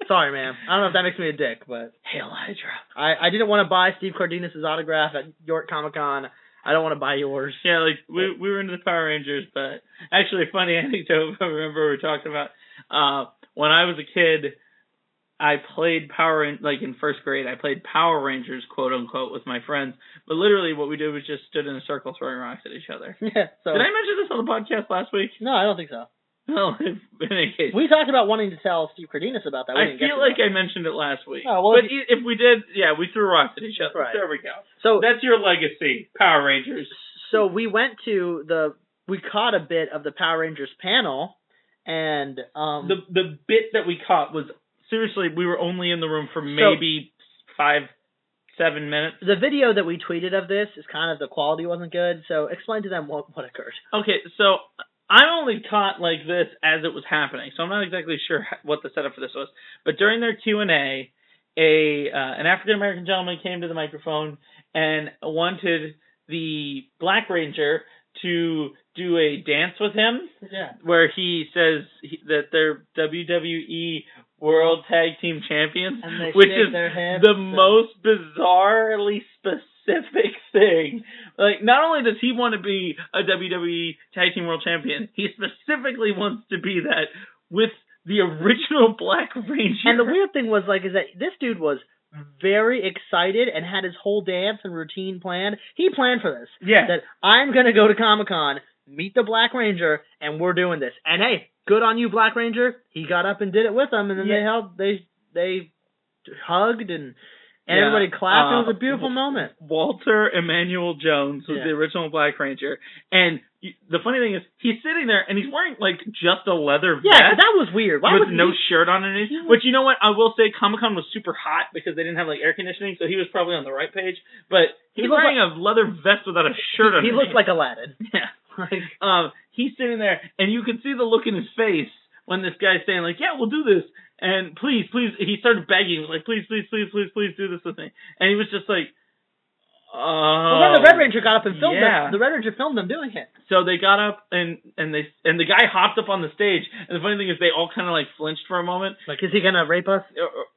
Sorry, man. I don't know if that makes me a dick, but... Hail Hydra. I didn't want to buy Steve Cardenas' autograph at York Comic-Con. I don't want to buy yours. Yeah, we were into the Power Rangers, but... Actually, a funny anecdote I remember we talked about. When I was a kid, I played in first grade, I played Power Rangers, quote-unquote, with my friends. But literally what we did was just stood in a circle throwing rocks at each other. Yeah. So, did I mention this on the podcast last week? No, I don't think so. Well, in any case. We talked about wanting to tell Steve Cardenas about that. I feel like I mentioned it last week. Oh, well, but if we did, yeah, we threw rocks at each other. Right. There we go. So that's your legacy, Power Rangers. So we went to we caught a bit of the Power Rangers panel, and the bit that we caught was, seriously, we were only in the room for maybe 5-7 minutes. The video that we tweeted of this is kind of, the quality wasn't good, so explain to them what occurred. Okay, so I only caught this as it was happening, so I'm not exactly sure what the setup for this was. But during their Q&A, an African-American gentleman came to the microphone and wanted the Black Ranger to do a dance with him, where he says that they're WWE World Tag Team Champions, which is the most bizarrely specific thing. Not only does he want to be a WWE Tag Team World Champion, he specifically wants to be that with the original Black Ranger. And the weird thing was, is that this dude was very excited and had his whole dance and routine planned. He planned for this. Yeah. That I'm going to go to Comicon, meet the Black Ranger, and we're doing this. And hey, good on you, Black Ranger. He got up and did it with them, and then they hugged, and And everybody clapped. It was a beautiful moment. Walter Emmanuel Jones was the original Black Ranger. And the funny thing is, he's sitting there and he's wearing, like, just a leather vest. Yeah, that was weird. Why with no shirt on underneath. Which, you know what? I will say Comic-Con was super hot because they didn't have, like, air conditioning, so he was probably on the right page. But he's wearing a leather vest without a shirt underneath. He looked like Aladdin. Yeah. He's sitting there, and you can see the look in his face when this guy's saying, like, yeah, we'll do this. And please, he started begging, like, please do this with me. And he was just like, well, then the Red Ranger got up and filmed it. The Red Ranger filmed them doing it. So they got up, and the guy hopped up on the stage. And the funny thing is, they all kind of, like, flinched for a moment. Like, is he going to rape us?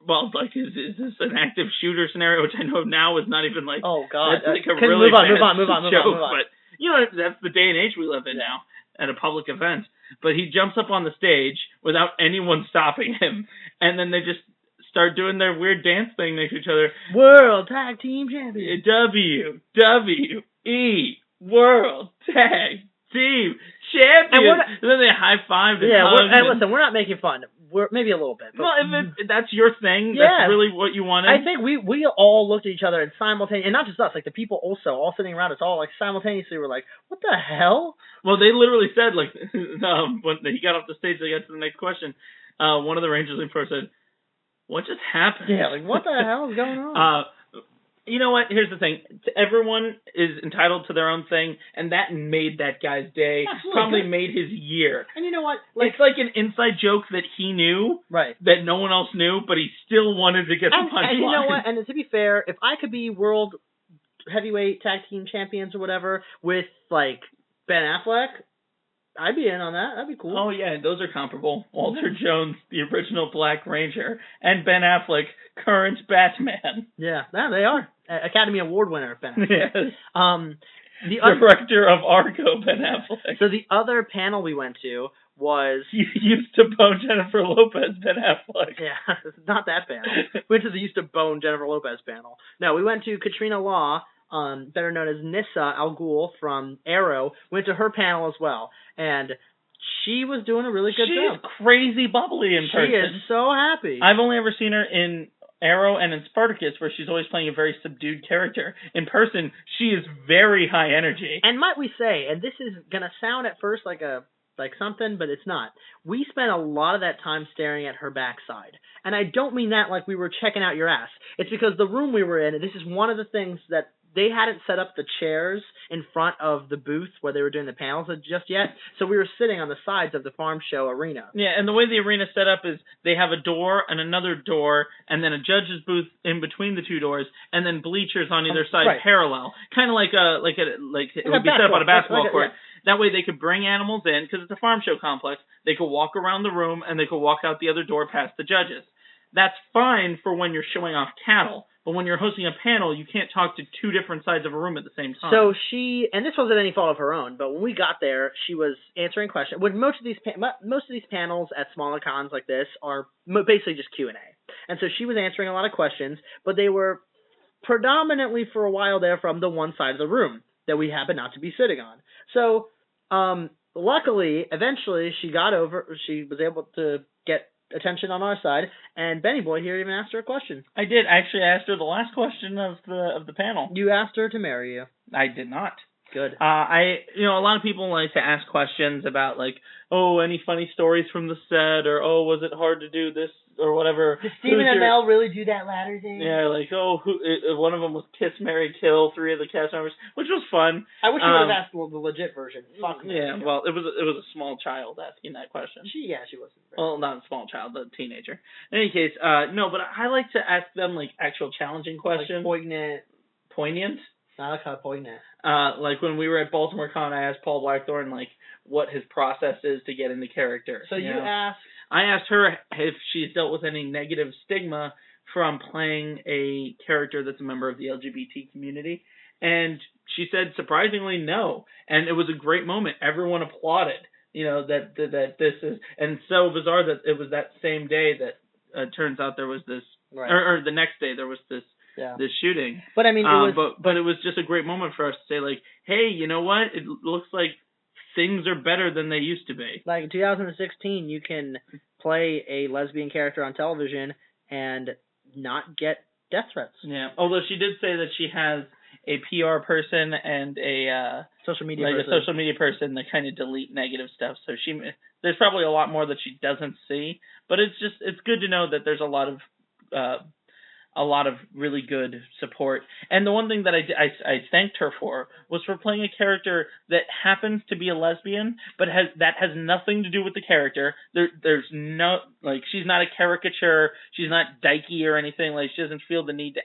Well, like, is this an active shooter scenario, which I know now is not even, like, oh, God. That's, like, a really move on. joke. But, you know, that's the day and age we live in now at a public event. But he jumps up on the stage without anyone stopping him, and then they just start doing their weird dance thing next to each other. World Tag Team Champion. WWE World Tag Team Champion. And then they high-fived and hugged. And listen, we're not making fun. We're maybe a little bit. But, well, if that's your thing, that's really what you wanted. I think we all looked at each other and simultaneously, and not just us, like the people also all sitting around us, all like simultaneously were like, "What the hell?" Well, they literally said, like, when he got off the stage, they got to the next question. One of the Rangers in front said, "What just happened?" Yeah, like, what the hell is going on? You know what? Here's the thing. Everyone is entitled to their own thing, and that made that guy's day. Absolutely. Probably made his year. And you know what? It's like an inside joke that he knew, that no one else knew, but he still wanted to get the punchline. And you know what? And to be fair, if I could be World Heavyweight Tag Team Champions or whatever with, like, Ben Affleck, I'd be in on that. That'd be cool. Oh, yeah, those are comparable. Walter Jones, the original Black Ranger, and Ben Affleck, current Batman. Yeah, they are. Academy Award winner, Ben Affleck. Yes. Director of Argo, Ben Affleck. So the other panel we went to was... You used to bone Jennifer Lopez, Ben Affleck. Yeah, not that panel. We went to the used to bone Jennifer Lopez panel. No, we went to Katrina Law, better known as Nissa Al Ghul from Arrow, went to her panel as well. And she was doing a really good job. She's crazy bubbly in person. She is so happy. I've only ever seen her in Arrow and in Spartacus, where she's always playing a very subdued character. In person, she is very high energy. And might we say, and this is going to sound at first like something, but it's not. We spent a lot of that time staring at her backside. And I don't mean that like we were checking out your ass. It's because the room we were in, this is one of the things that they hadn't set up the chairs in front of the booth where they were doing the panels just yet, so we were sitting on the sides of the farm show arena. Yeah, and the way the arena's set up is they have a door and another door, and then a judge's booth in between the two doors, and then bleachers on either side parallel, kind of like it would be set up on a basketball court. Yeah. That way they could bring animals in, because it's a farm show complex. They could walk around the room, and they could walk out the other door past the judges. That's fine for when you're showing off cattle. But when you're hosting a panel, you can't talk to two different sides of a room at the same time. So and this wasn't any fault of her own, but when we got there, she was answering questions. When most of these panels at smaller cons like this are basically just Q&A. And so she was answering a lot of questions, but they were predominantly for a while there from the one side of the room that we happened not to be sitting on. So luckily, eventually, she was able to get attention on our side, and Benny Boy here even asked her a question. I did. Actually, I asked her the last question of the panel. You asked her to marry you. I did not. Good. A lot of people like to ask questions about, like, oh, any funny stories from the set, or, oh, was it hard to do this, or whatever. Did Stephen and Mel really do that ladder thing? Yeah, like, one of them was Kiss, Marry, Kill, 3 of the cast members, which was fun. I wish you would have asked the legit version. Fuck me. Yeah, well, it was a small child asking that question. She wasn't. Well, not a small child, but a teenager. In any case, no, but I like to ask them, like, actual challenging questions. Like Poignant? I like how poignant. Like when we were at Baltimore Con, I asked Paul Blackthorne, like, what his process is to get into character. So you asked... I asked her if she's dealt with any negative stigma from playing a character that's a member of the LGBT community, and she said surprisingly no, and it was a great moment. Everyone applauded, that this is, and so bizarre that it was that same day that turns out there was this, or the next day there was this shooting. But I mean, it was, but it was just a great moment for us to say, like, hey, you know what? It looks like things are better than they used to be. Like in 2016, you can play a lesbian character on television and not get death threats. Yeah, although she did say that she has a PR person and a social media person that kind of delete negative stuff. So there's probably a lot more that she doesn't see, but it's good to know that there's a lot of really good support. And the one thing that I thanked her for was for playing a character that happens to be a lesbian, but has nothing to do with the character. There's no, like, she's not a caricature. She's not dykey or anything. Like, she doesn't feel the need to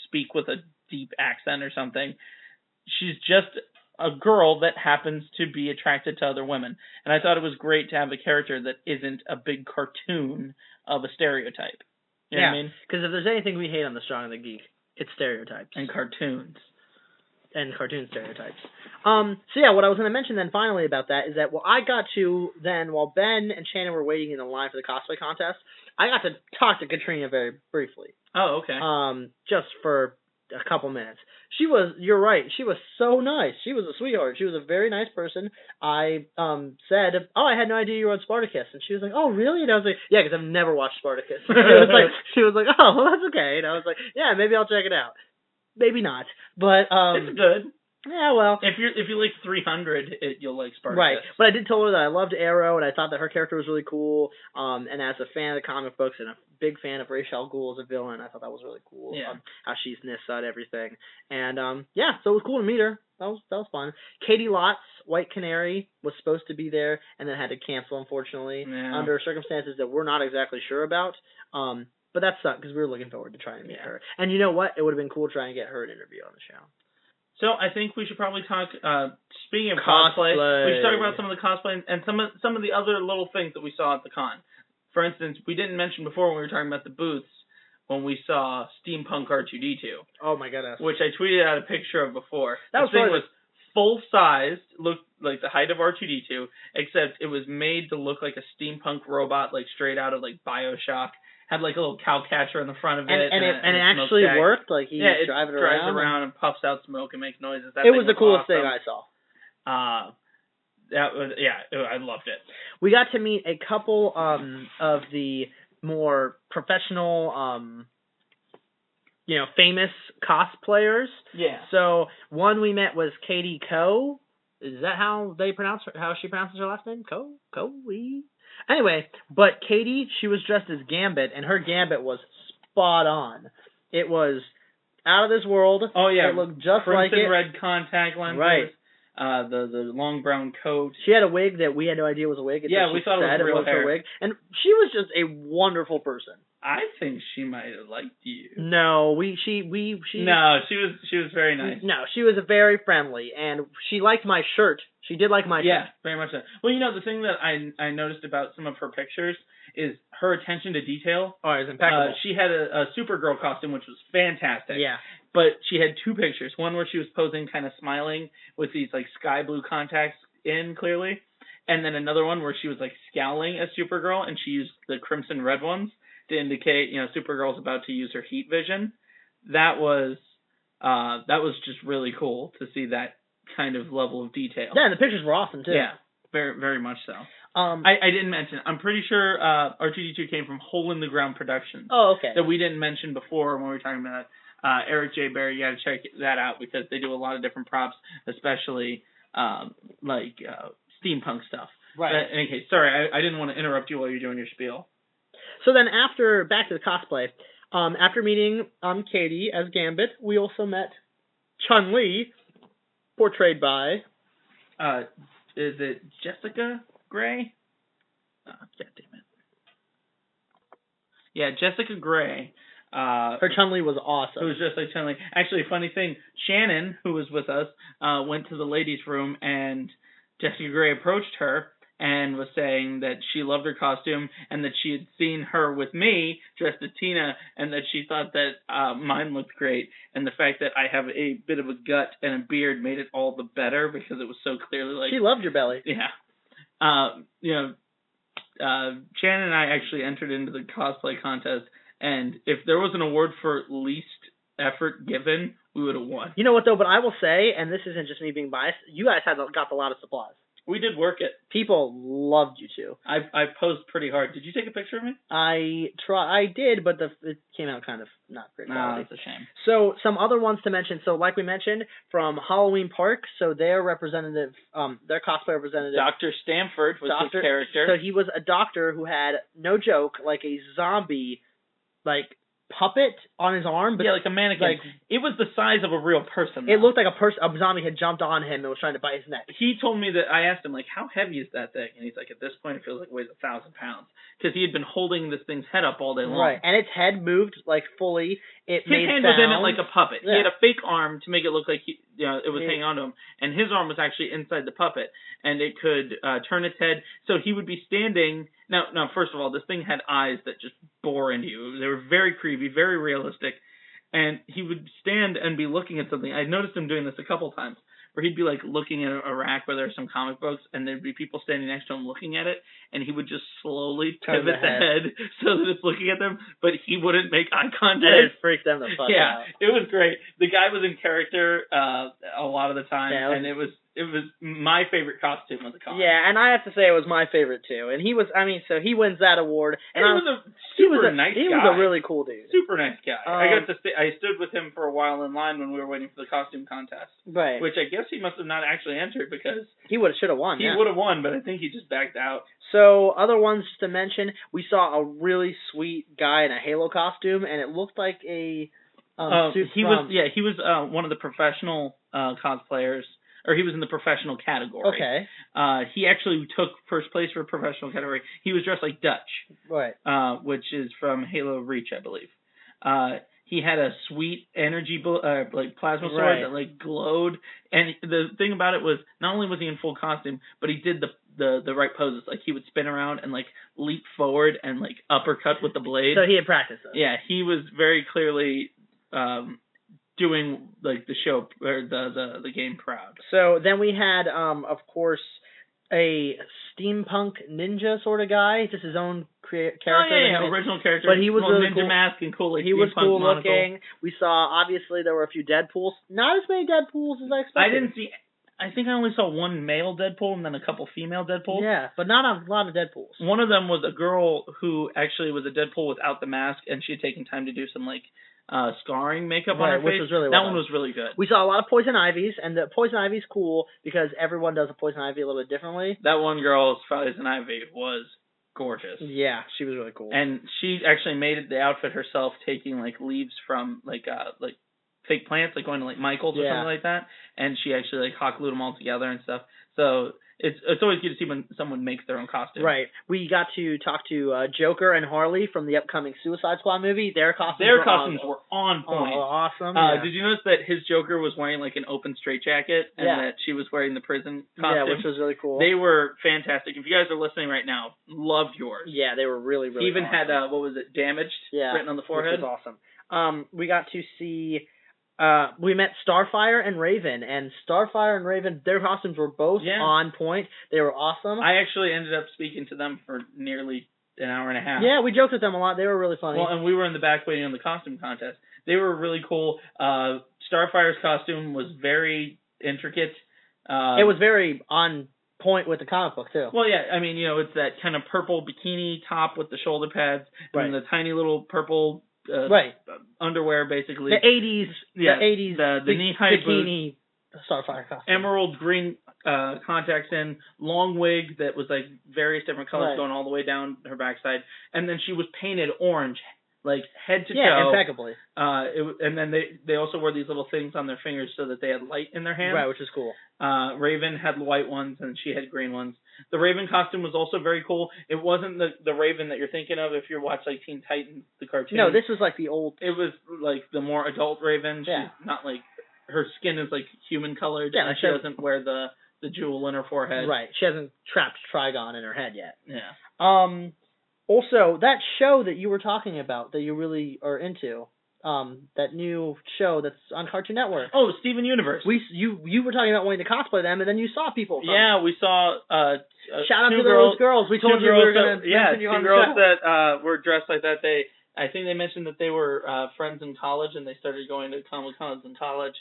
speak with a deep accent or something. She's just a girl that happens to be attracted to other women. And I thought it was great to have a character that isn't a big cartoon of a stereotype. You know what I mean? Because if there's anything we hate on The Strong and the Geek, it's stereotypes. And cartoons. And cartoon stereotypes. So yeah, what I was going to mention then finally about that is that I got to then, while Ben and Shannon were waiting in the line for the cosplay contest, I got to talk to Katrina very briefly. Oh, okay. Just for a couple minutes. You're right, she was so nice. She was a sweetheart. She was a very nice person. I said, I had no idea you were on Spartacus. And she was like, oh, really? And I was like, yeah, because I've never watched Spartacus. She was like, oh, well, that's okay. And I was like, yeah, maybe I'll check it out. Maybe not. But it's good. Yeah, well, if you like 300, you'll like Spartacus. Right, but I did tell her that I loved Arrow, and I thought that her character was really cool. And as a fan of the comic books and a big fan of Ra's al Ghul as a villain, I thought that was really cool. Yeah. How she's Nissa and everything, and so it was cool to meet her. That was fun. Katie Lotz, White Canary, was supposed to be there, and then had to cancel, unfortunately, under circumstances that we're not exactly sure about. But that sucked because we were looking forward to trying to meet her. And you know what? It would have been cool trying to get her an interview on the show. So I think we should probably talk. Speaking of cosplay, we should talk about some of the cosplay and some of the other little things that we saw at the con. For instance, we didn't mention before when we were talking about the booths when we saw Steampunk R2-D2. Oh my goodness! Which I tweeted out a picture of before. That thing was full sized, looked like the height of R2-D2, except it was made to look like a steampunk robot, like straight out of like BioShock. Had like a little cow catcher in the front of it. And it actually worked? Like he drives around and puffs out smoke and makes noises. It was the coolest thing I saw. I loved it. We got to meet a couple of the more professional, famous cosplayers. Yeah. So one we met was Katie Ko. Is that how she pronounces her last name? Ko-Lee? Anyway, but Katie, she was dressed as Gambit, and her Gambit was spot on. It was out of this world. Oh, yeah. It looked just like it. Crimson red contact lenses. Right. The long brown coat. She had a wig that we had no idea was a wig. We thought it was her wig. And she was just a wonderful person. I think she might have liked you. No, she was very nice. No, she was very friendly, and she liked my shirt. She did like my shirt. Yeah, very much so. Well, the thing that I noticed about some of her pictures is her attention to detail. Oh, it was impeccable. She had a Supergirl costume, which was fantastic. Yeah. But she had two pictures. One where she was posing kind of smiling with these like sky blue contacts in clearly. And then another one where she was like scowling as Supergirl, and she used the crimson red ones to indicate, Supergirl's about to use her heat vision. That was just really cool to see that kind of level of detail. Yeah, and the pictures were awesome too. Yeah, very, very much so. I didn't mention, I'm pretty sure R2-D2 came from Hole in the Ground Productions. Oh, okay. That we didn't mention before when we were talking about Eric J. Berry. You got to check that out because they do a lot of different props, especially steampunk stuff. Right. But in any case, sorry, I didn't want to interrupt you while you're doing your spiel. So then back to the cosplay, after meeting Katie as Gambit, we also met Chun-Li, portrayed by... is it Jessica Gray? God damn it. Yeah, Jessica Gray. Her Chun-Li was awesome. It was just like Chun-Li. Actually, funny thing, Shannon, who was with us, went to the ladies' room, and Jessica Gray approached her and was saying that she loved her costume and that she had seen her with me dressed as Tina and that she thought that mine looked great, and the fact that I have a bit of a gut and a beard made it all the better because it was so clearly like... She loved your belly. Yeah. Shannon and I actually entered into the cosplay contest, and if there was an award for least effort given, we would have won. You know what, though? But I will say, and this isn't just me being biased, you guys got the loudest applause. We did work it. People loved you too. I posed pretty hard. Did you take a picture of me? I did, but it came out kind of not great quality. That's a shame. So some other ones to mention. So like we mentioned, from Halloween Park, so their representative, their cosplay representative, Dr. Stamford was his character. So he was a doctor who had, no joke, like a zombie, like puppet on his arm, but like a mannequin. Like, it was the size of a real person. It looked like a zombie had jumped on him and was trying to bite his neck. He told me that, I asked him, like, how heavy is that thing? And he's like, at this point, it feels like it weighs 1,000 pounds. Because he had been holding this thing's head up all day long. Right, and its head moved, like, fully. His hand was in it like a puppet. Yeah. He had a fake arm to make it look like it was hanging onto him. And his arm was actually inside the puppet. And it could turn its head. So he would be standing. Now, first of all, this thing had eyes that just bore into you. They were very creepy, very realistic. And he would stand and be looking at something. I noticed him doing this a couple times, where he'd be like looking at a rack where there's some comic books, and there'd be people standing next to him looking at it, and he would just slowly pivot the head so that it's looking at them, but he wouldn't make eye contact. And it freaked them the fuck out. Yeah, it was great. The guy was in character a lot of the time, and it was my favorite costume of the con. Yeah, and I have to say it was my favorite too. And he was, so he wins that award. And he was a super nice guy. He was a really cool dude. Super nice guy. I stood with him for a while in line when we were waiting for the costume contest. Right. Which I guess he must have not actually entered because he should have won. He would have won, but I think he just backed out. So other ones to mention, we saw a really sweet guy in a Halo costume, and it looked like a suit. He was one of the professional cosplayers. Or he was in the professional category. Okay. He actually took first place for professional category. He was dressed like Dutch. Right. Which is from Halo Reach, I believe. He had a sweet energy, like plasma sword that like glowed. And the thing about it was, not only was he in full costume, but he did the right poses. Like he would spin around and like leap forward and like uppercut with the blade. So he had practiced those. Yeah, he was very clearly doing like the show or the game proud. So then we had of course a steampunk ninja sort of guy, just his own character. Original character. But he was really ninja cool. Mask and cool. Like, he was cool monocle. looking. We saw obviously there were a few Deadpools. Not as many Deadpools as I expected. I think I only saw one male Deadpool and then a couple female Deadpools. Yeah, but not a lot of Deadpools. One of them was a girl who actually was a Deadpool without the mask, and she had taken time to do some like scarring makeup on her face. Which was really that one was really good. We saw a lot of Poison Ivies, and the Poison Ivy's cool because everyone does a Poison Ivy a little bit differently. That one girl's Poison Ivy was gorgeous. Yeah, she was really cool. And she actually made the outfit herself, taking like leaves from like fake plants, like going to like Michael's or something like that, and she actually like hot glued them all together and stuff. So it's always good to see when someone makes their own costume. Right. We got to talk to Joker and Harley from the upcoming Suicide Squad movie. Their costumes were on point. Awesome. Did you notice that his Joker was wearing like an open straitjacket and that she was wearing the prison costume? Yeah, which was really cool. They were fantastic. If you guys are listening right now, loved yours. Yeah, they were really, really He even awesome. had, what was it, damaged written on the forehead? Which was awesome. We got to see... we met Starfire and Raven, and Starfire and Raven, their costumes were both on point. They were awesome. I actually ended up speaking to them for nearly an hour and a half. Yeah, we joked with them a lot. They were really funny. Well, and we were in the back waiting on the costume contest. They were really cool. Starfire's costume was very intricate. It was very on point with the comic book, too. Well, yeah, I mean, it's that kind of purple bikini top with the shoulder pads, and the tiny little purple... underwear, basically. The 80s, the knee-high bikini Starfire costume. Emerald green contacts in, long wig that was like various different colors going all the way down her backside, and then she was painted orange, like head to toe. Yeah, impeccably. And then they also wore these little things on their fingers so that they had light in their hands. Right, which is cool. Raven had white ones and she had green ones. The Raven costume was also very cool. It wasn't the Raven that you're thinking of if you watch like Teen Titans, the cartoon. No, this was like the old... It was like the more adult Raven. Yeah. She's not like... Her skin is like human colored, and she doesn't wear the jewel in her forehead. Right, she hasn't trapped Trigon in her head yet. Yeah. Also, that show that you were talking about, that you really are into, that new show that's on Cartoon Network. Oh, Steven Universe. You were talking about wanting to cosplay them, and then you saw people from we saw shout out to those girls. We told you we were going to mention you on the show. Two girls that were dressed like that. I think they mentioned that they were friends in college, and they started going to Comicons in college.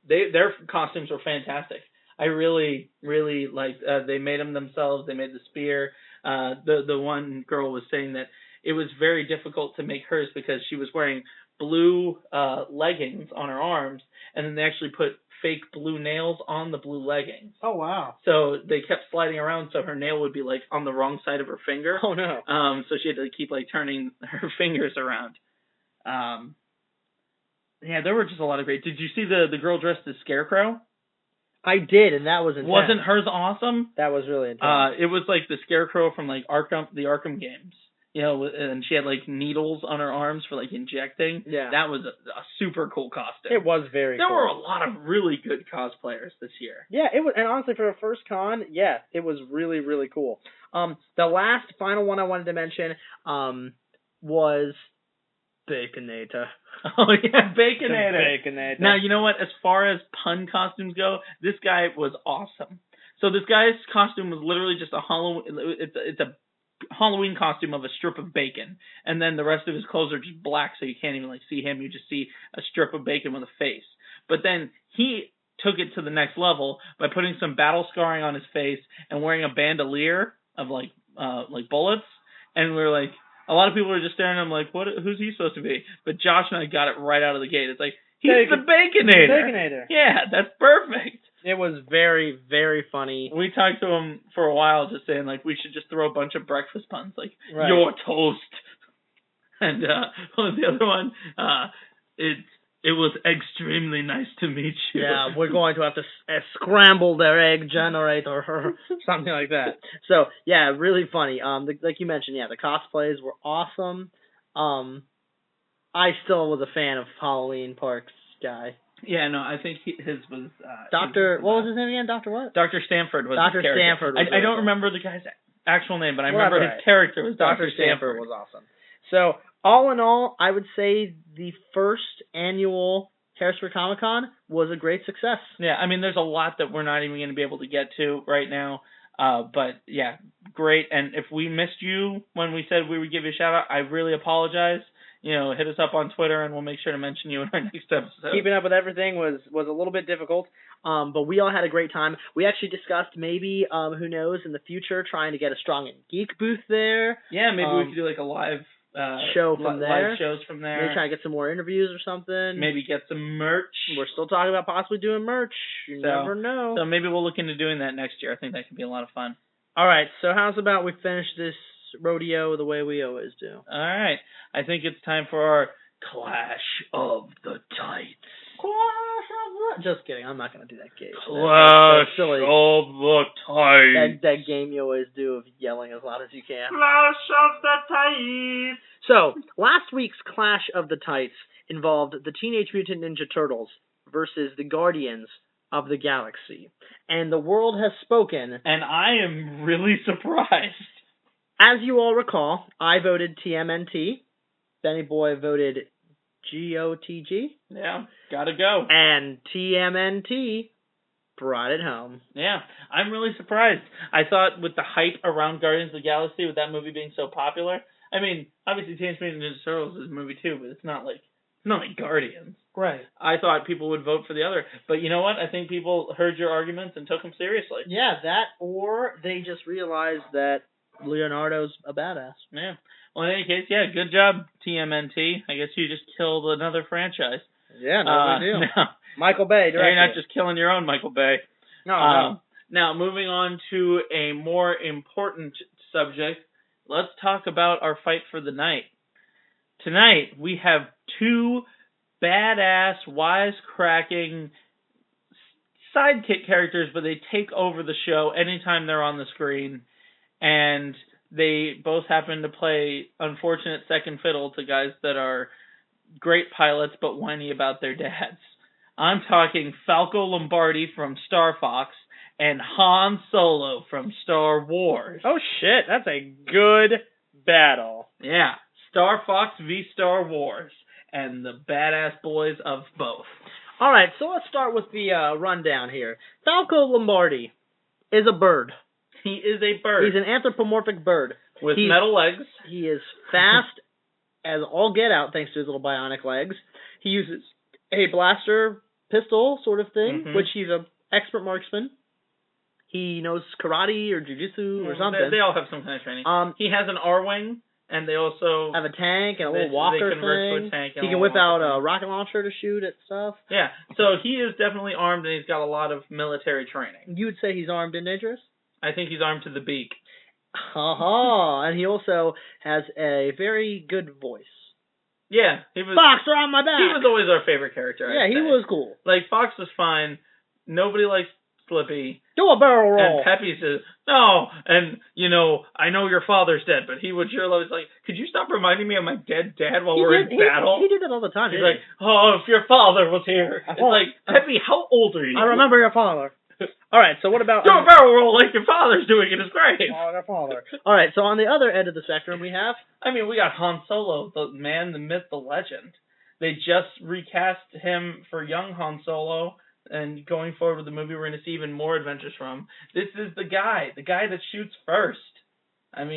Their costumes were fantastic. I really, really liked. They made them themselves. They made the spear. The one girl was saying that it was very difficult to make hers because she was wearing blue leggings on her arms, and then they actually put fake blue nails on the blue leggings. Oh, wow. So they kept sliding around, so her nail would be like on the wrong side of her finger. Oh, no. So she had to keep like turning her fingers around. Yeah, there were just a lot of great. Did you see the girl dressed as Scarecrow? I did, and that was intense. Wasn't hers awesome? That was really intense. It was like the Scarecrow from like the Arkham games. You know, and she had like needles on her arms for like injecting. Yeah. That was a super cool costume. It was very cool. There were a lot of really good cosplayers this year. Yeah, it was, and honestly for a first con, yeah, it was really, really cool. The last final one I wanted to mention, was Baconator. Oh yeah, Baconator. Baconator. Now, you know what? As far as pun costumes go, this guy was awesome. So this guy's costume was literally just a it's a Halloween costume of a strip of bacon, and then the rest of his clothes are just black, so you can't even like see him. You just see a strip of bacon with a face. But then he took it to the next level by putting some battle scarring on his face and wearing a bandolier of like bullets. And we were like, a lot of people were just staring at him like, what? Who's he supposed to be? But Josh and I got it right out of the gate. It's like, he's the Baconator. Baconator. Yeah, that's perfect. It was very, very funny. We talked to him for a while just saying, like, we should just throw a bunch of breakfast puns, like, right. You're toast. And what was the other one? It was extremely nice to meet you. Yeah, we're going to have to scramble their egg generator or something like that. So, yeah, really funny. Like you mentioned, yeah, the cosplays were awesome. I still was a fan of Halloween Parks guy. Yeah, no, I think his was... Dr. What was his name again? Dr. what? Dr. Stanford was Dr. his character. Stanford was I don't remember the guy's actual name, but I Well, remember right. his character was Dr. Stanford was awesome. So, all in all, I would say the first annual Harrisburg Comicon was a great success. Yeah, I mean, there's a lot that we're not even going to be able to get to right now. But, yeah, great. And if we missed you when we said we would give you a shout-out, I really apologize. You know, hit us up on Twitter, and we'll make sure to mention you in our next episode. Keeping up with everything was a little bit difficult, but we all had a great time. We actually discussed maybe, who knows, in the future, trying to get a Strong and Geek booth there. Yeah, maybe we could do like a live show from there. Live shows from there. Maybe try to get some more interviews or something. Maybe get some merch. We're still talking about possibly doing merch. You never know. So maybe we'll look into doing that next year. I think that could be a lot of fun. All right, so how's about we finish this rodeo the way we always do? All right. I think it's time for our Clash of the Tights. Just kidding. I'm not going to do that game. Clash that's silly. of the Tights. That game you always do of yelling as loud as you can. Clash of the Tights. So, last week's Clash of the Tights involved the Teenage Mutant Ninja Turtles versus the Guardians of the Galaxy. And the world has spoken. And I am really surprised. As you all recall, I voted TMNT. Benny Boy voted GOTG. Yeah, gotta go. And TMNT brought it home. Yeah, I'm really surprised. I thought with the hype around Guardians of the Galaxy, with that movie being so popular, I mean, obviously Teenage Mutant Ninja Turtles is a movie too, but it's not like Guardians. Right. I thought people would vote for the other. But you know what? I think people heard your arguments and took them seriously. Yeah, that, or they just realized that Leonardo's a badass. Yeah. Well, in any case, yeah, good job, TMNT. I guess you just killed another franchise. Yeah, no big deal. No. Michael Bay, director. You're not just killing your own, Michael Bay. No. Now, moving on to a more important subject, let's talk about our fight for the night. Tonight, we have two badass, wisecracking sidekick characters, but they take over the show anytime they're on the screen. And they both happen to play unfortunate second fiddle to guys that are great pilots but whiny about their dads. I'm talking Falco Lombardi from Star Fox and Han Solo from Star Wars. Oh shit, that's a good battle. Yeah, Star Fox v Star Wars, and the badass boys of both. Alright, so let's start with the rundown here. Falco Lombardi is a bird. He is a bird. He's an anthropomorphic bird. With metal legs. He is fast as all get out thanks to his little bionic legs. He uses a blaster pistol sort of thing, which he's an expert marksman. he knows karate or jujitsu or something. They all have some kind of training. He has an R-wing, and they also have a tank and a little walker they convert thing. To a tank He can whip out a rocket launcher to shoot at stuff. Yeah, so he is definitely armed, and he's got a lot of military training. You would say he's armed and dangerous? I think he's armed to the beak. And he also has a very good voice. Yeah, he was. Fox around my back. He was always our favorite character. Yeah, he was cool. Like Fox was fine. Nobody likes Slippy. Do a barrel roll. And Peppy says, no, and, I know your father's dead, but he would sure love it. Like, could you stop reminding me of my dead dad while we're in battle? He did that all the time. He's like, oh, if your father was here. It's like, Peppy, how old are you? I remember your father. All right, so what about... Do a barrel roll like your father's doing in his grave. Oh, your father. All right, so on the other end of the spectrum we have... we got Han Solo, the man, the myth, the legend. They just recast him for young Han Solo... And going forward with the movie, we're going to see even more adventures from him. This is the guy that shoots first. And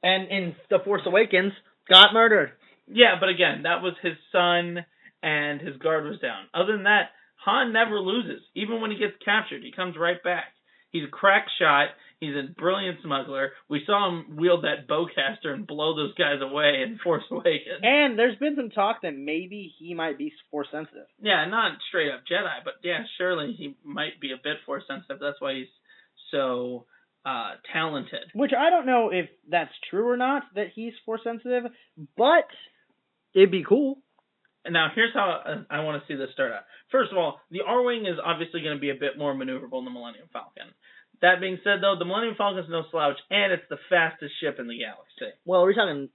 in The Force Awakens, got murdered. Yeah, but again, that was his son, and his guard was down. Other than that, Han never loses. Even when he gets captured, he comes right back. He's a crack shot. He's a brilliant smuggler. We saw him wield that bowcaster and blow those guys away in Force Awakens. And there's been some talk that maybe he might be Force sensitive. Yeah, not straight up Jedi, but yeah, surely he might be a bit Force sensitive. That's why he's so talented. Which I don't know if that's true or not, that he's Force sensitive, but it'd be cool. Now, here's how I want to see this start out. First of all, the R-Wing is obviously going to be a bit more maneuverable than the Millennium Falcon. That being said, though, the Millennium Falcon is no slouch, and it's the fastest ship in the galaxy. Well, are we talking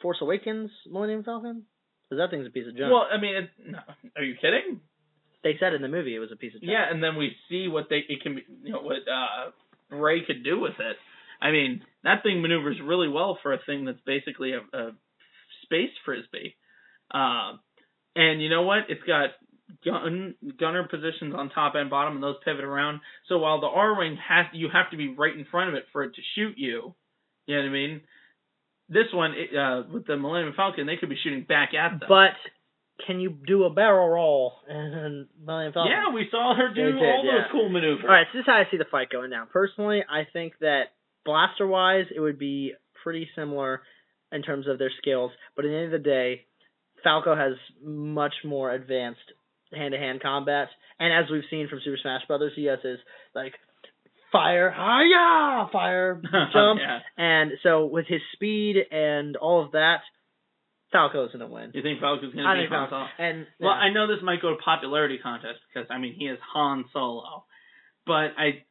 Force Awakens Millennium Falcon? Because that thing's a piece of junk. Well, no, are you kidding? They said in the movie it was a piece of junk. Yeah, and then we see what Rey could do with it. That thing maneuvers really well for a thing that's basically a space frisbee. And you know what? It's got gunner positions on top and bottom, and those pivot around. So while the R-Wing you have to be right in front of it for it to shoot you. You know what I mean? This one, with the Millennium Falcon, they could be shooting back at them. But can you do a barrel roll in Millennium Falcon? Yeah, we saw her do those cool maneuvers. All right, so this is how I see the fight going down. Personally, I think that blaster-wise, it would be pretty similar in terms of their skills. But at the end of the day, Falco has much more advanced hand-to-hand combat, and as we've seen from Super Smash Brothers, he has his fire jump, yeah. And so with his speed and all of that, Falco's gonna win. You think Falco's gonna beat Han Solo? Well, I know this might go to popularity contest because he is Han Solo, but I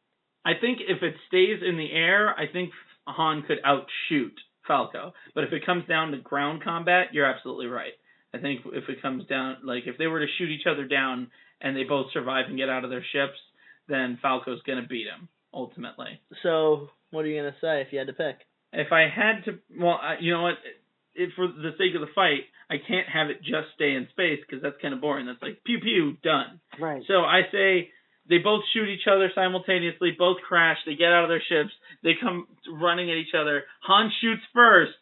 think if it stays in the air, I think Han could outshoot Falco. But if it comes down to ground combat, you're absolutely right. I think if it comes down, if they were to shoot each other down and they both survive and get out of their ships, then Falco's going to beat him, ultimately. So, what are you going to say if you had to pick? If I had to, you know what, for the sake of the fight, I can't have it just stay in space because that's kind of boring. That's like, pew pew, done. Right. So I say they both shoot each other simultaneously, both crash, they get out of their ships, they come running at each other. Han shoots first.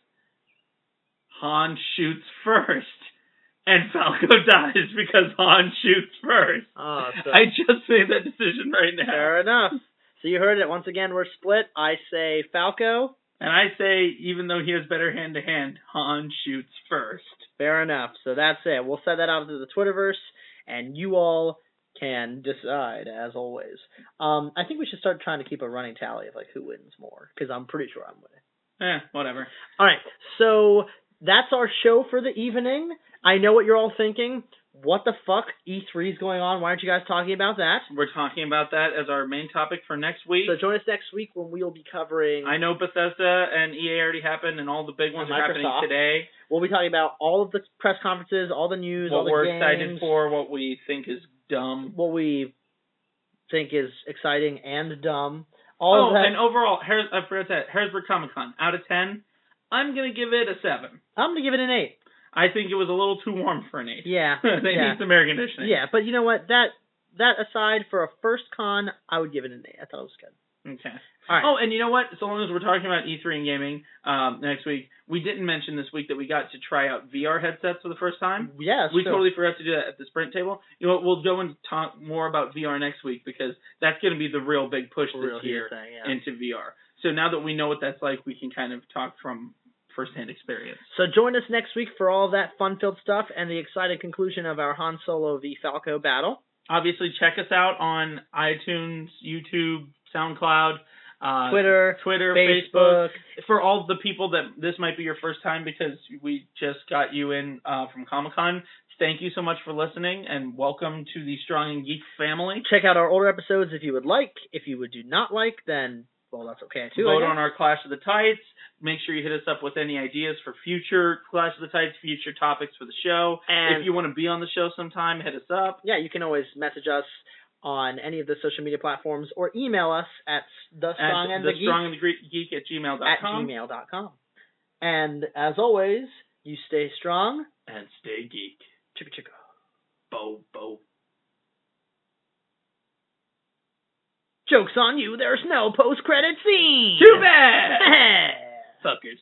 And Falco dies because Han shoots first. I just made that decision right now. Fair enough. So you heard it. Once again, we're split. I say Falco. And I say, even though he has better hand-to-hand, Han shoots first. Fair enough. So that's it. We'll set that out to the Twitterverse, and you all can decide, as always. I think we should start trying to keep a running tally of who wins more, because I'm pretty sure I'm winning. Whatever. All right. So that's our show for the evening. I know what you're all thinking. What the fuck? E3 is going on. Why aren't you guys talking about that? We're talking about that as our main topic for next week. So join us next week when we'll be covering... I know Bethesda and EA already happened, and all the big ones are happening today. We'll be talking about all of the press conferences, all the news, all the games. What we're excited for, what we think is dumb. What we think is exciting and dumb. All of that. And overall, I forgot that, Harrisburg Comicon, out of 10, I'm going to give it a 7. I'm going to give it an 8. I think it was a little too warm for an 8. Yeah. They need some air conditioning. Yeah, but you know what? That aside, for a first con, I would give it an 8. I thought it was good. Okay. All right. Oh, and you know what? So long as we're talking about E3 and gaming next week, we didn't mention this week that we got to try out VR headsets for the first time. Yes. We totally forgot to do that at the Sprint table. You know what? We'll go and talk more about VR next week because that's going to be the real big push this year into VR. So now that we know what that's like, we can kind of talk from first-hand experience. So join us next week for all of that fun-filled stuff and the exciting conclusion of our Han Solo v Falco battle. Obviously, check us out on iTunes, YouTube, SoundCloud, Twitter, Facebook. For all the people that this might be your first time because we just got you in from Comicon, thank you so much for listening and welcome to the Strong and Geek family. Check out our older episodes if you would like. If you do not like, then, well, that's okay too. Vote on our Clash of the Tights. Make sure you hit us up with any ideas for future Clash of the Tights, future topics for the show. And if you want to be on the show sometime, hit us up. Yeah, you can always message us on any of the social media platforms or email us at thestrongandthegeek@gmail.com. And as always, you stay strong and stay geek. Chicka chicka. Bo bo. Joke's on you, there's no post-credit scene! Too bad! Fuckers.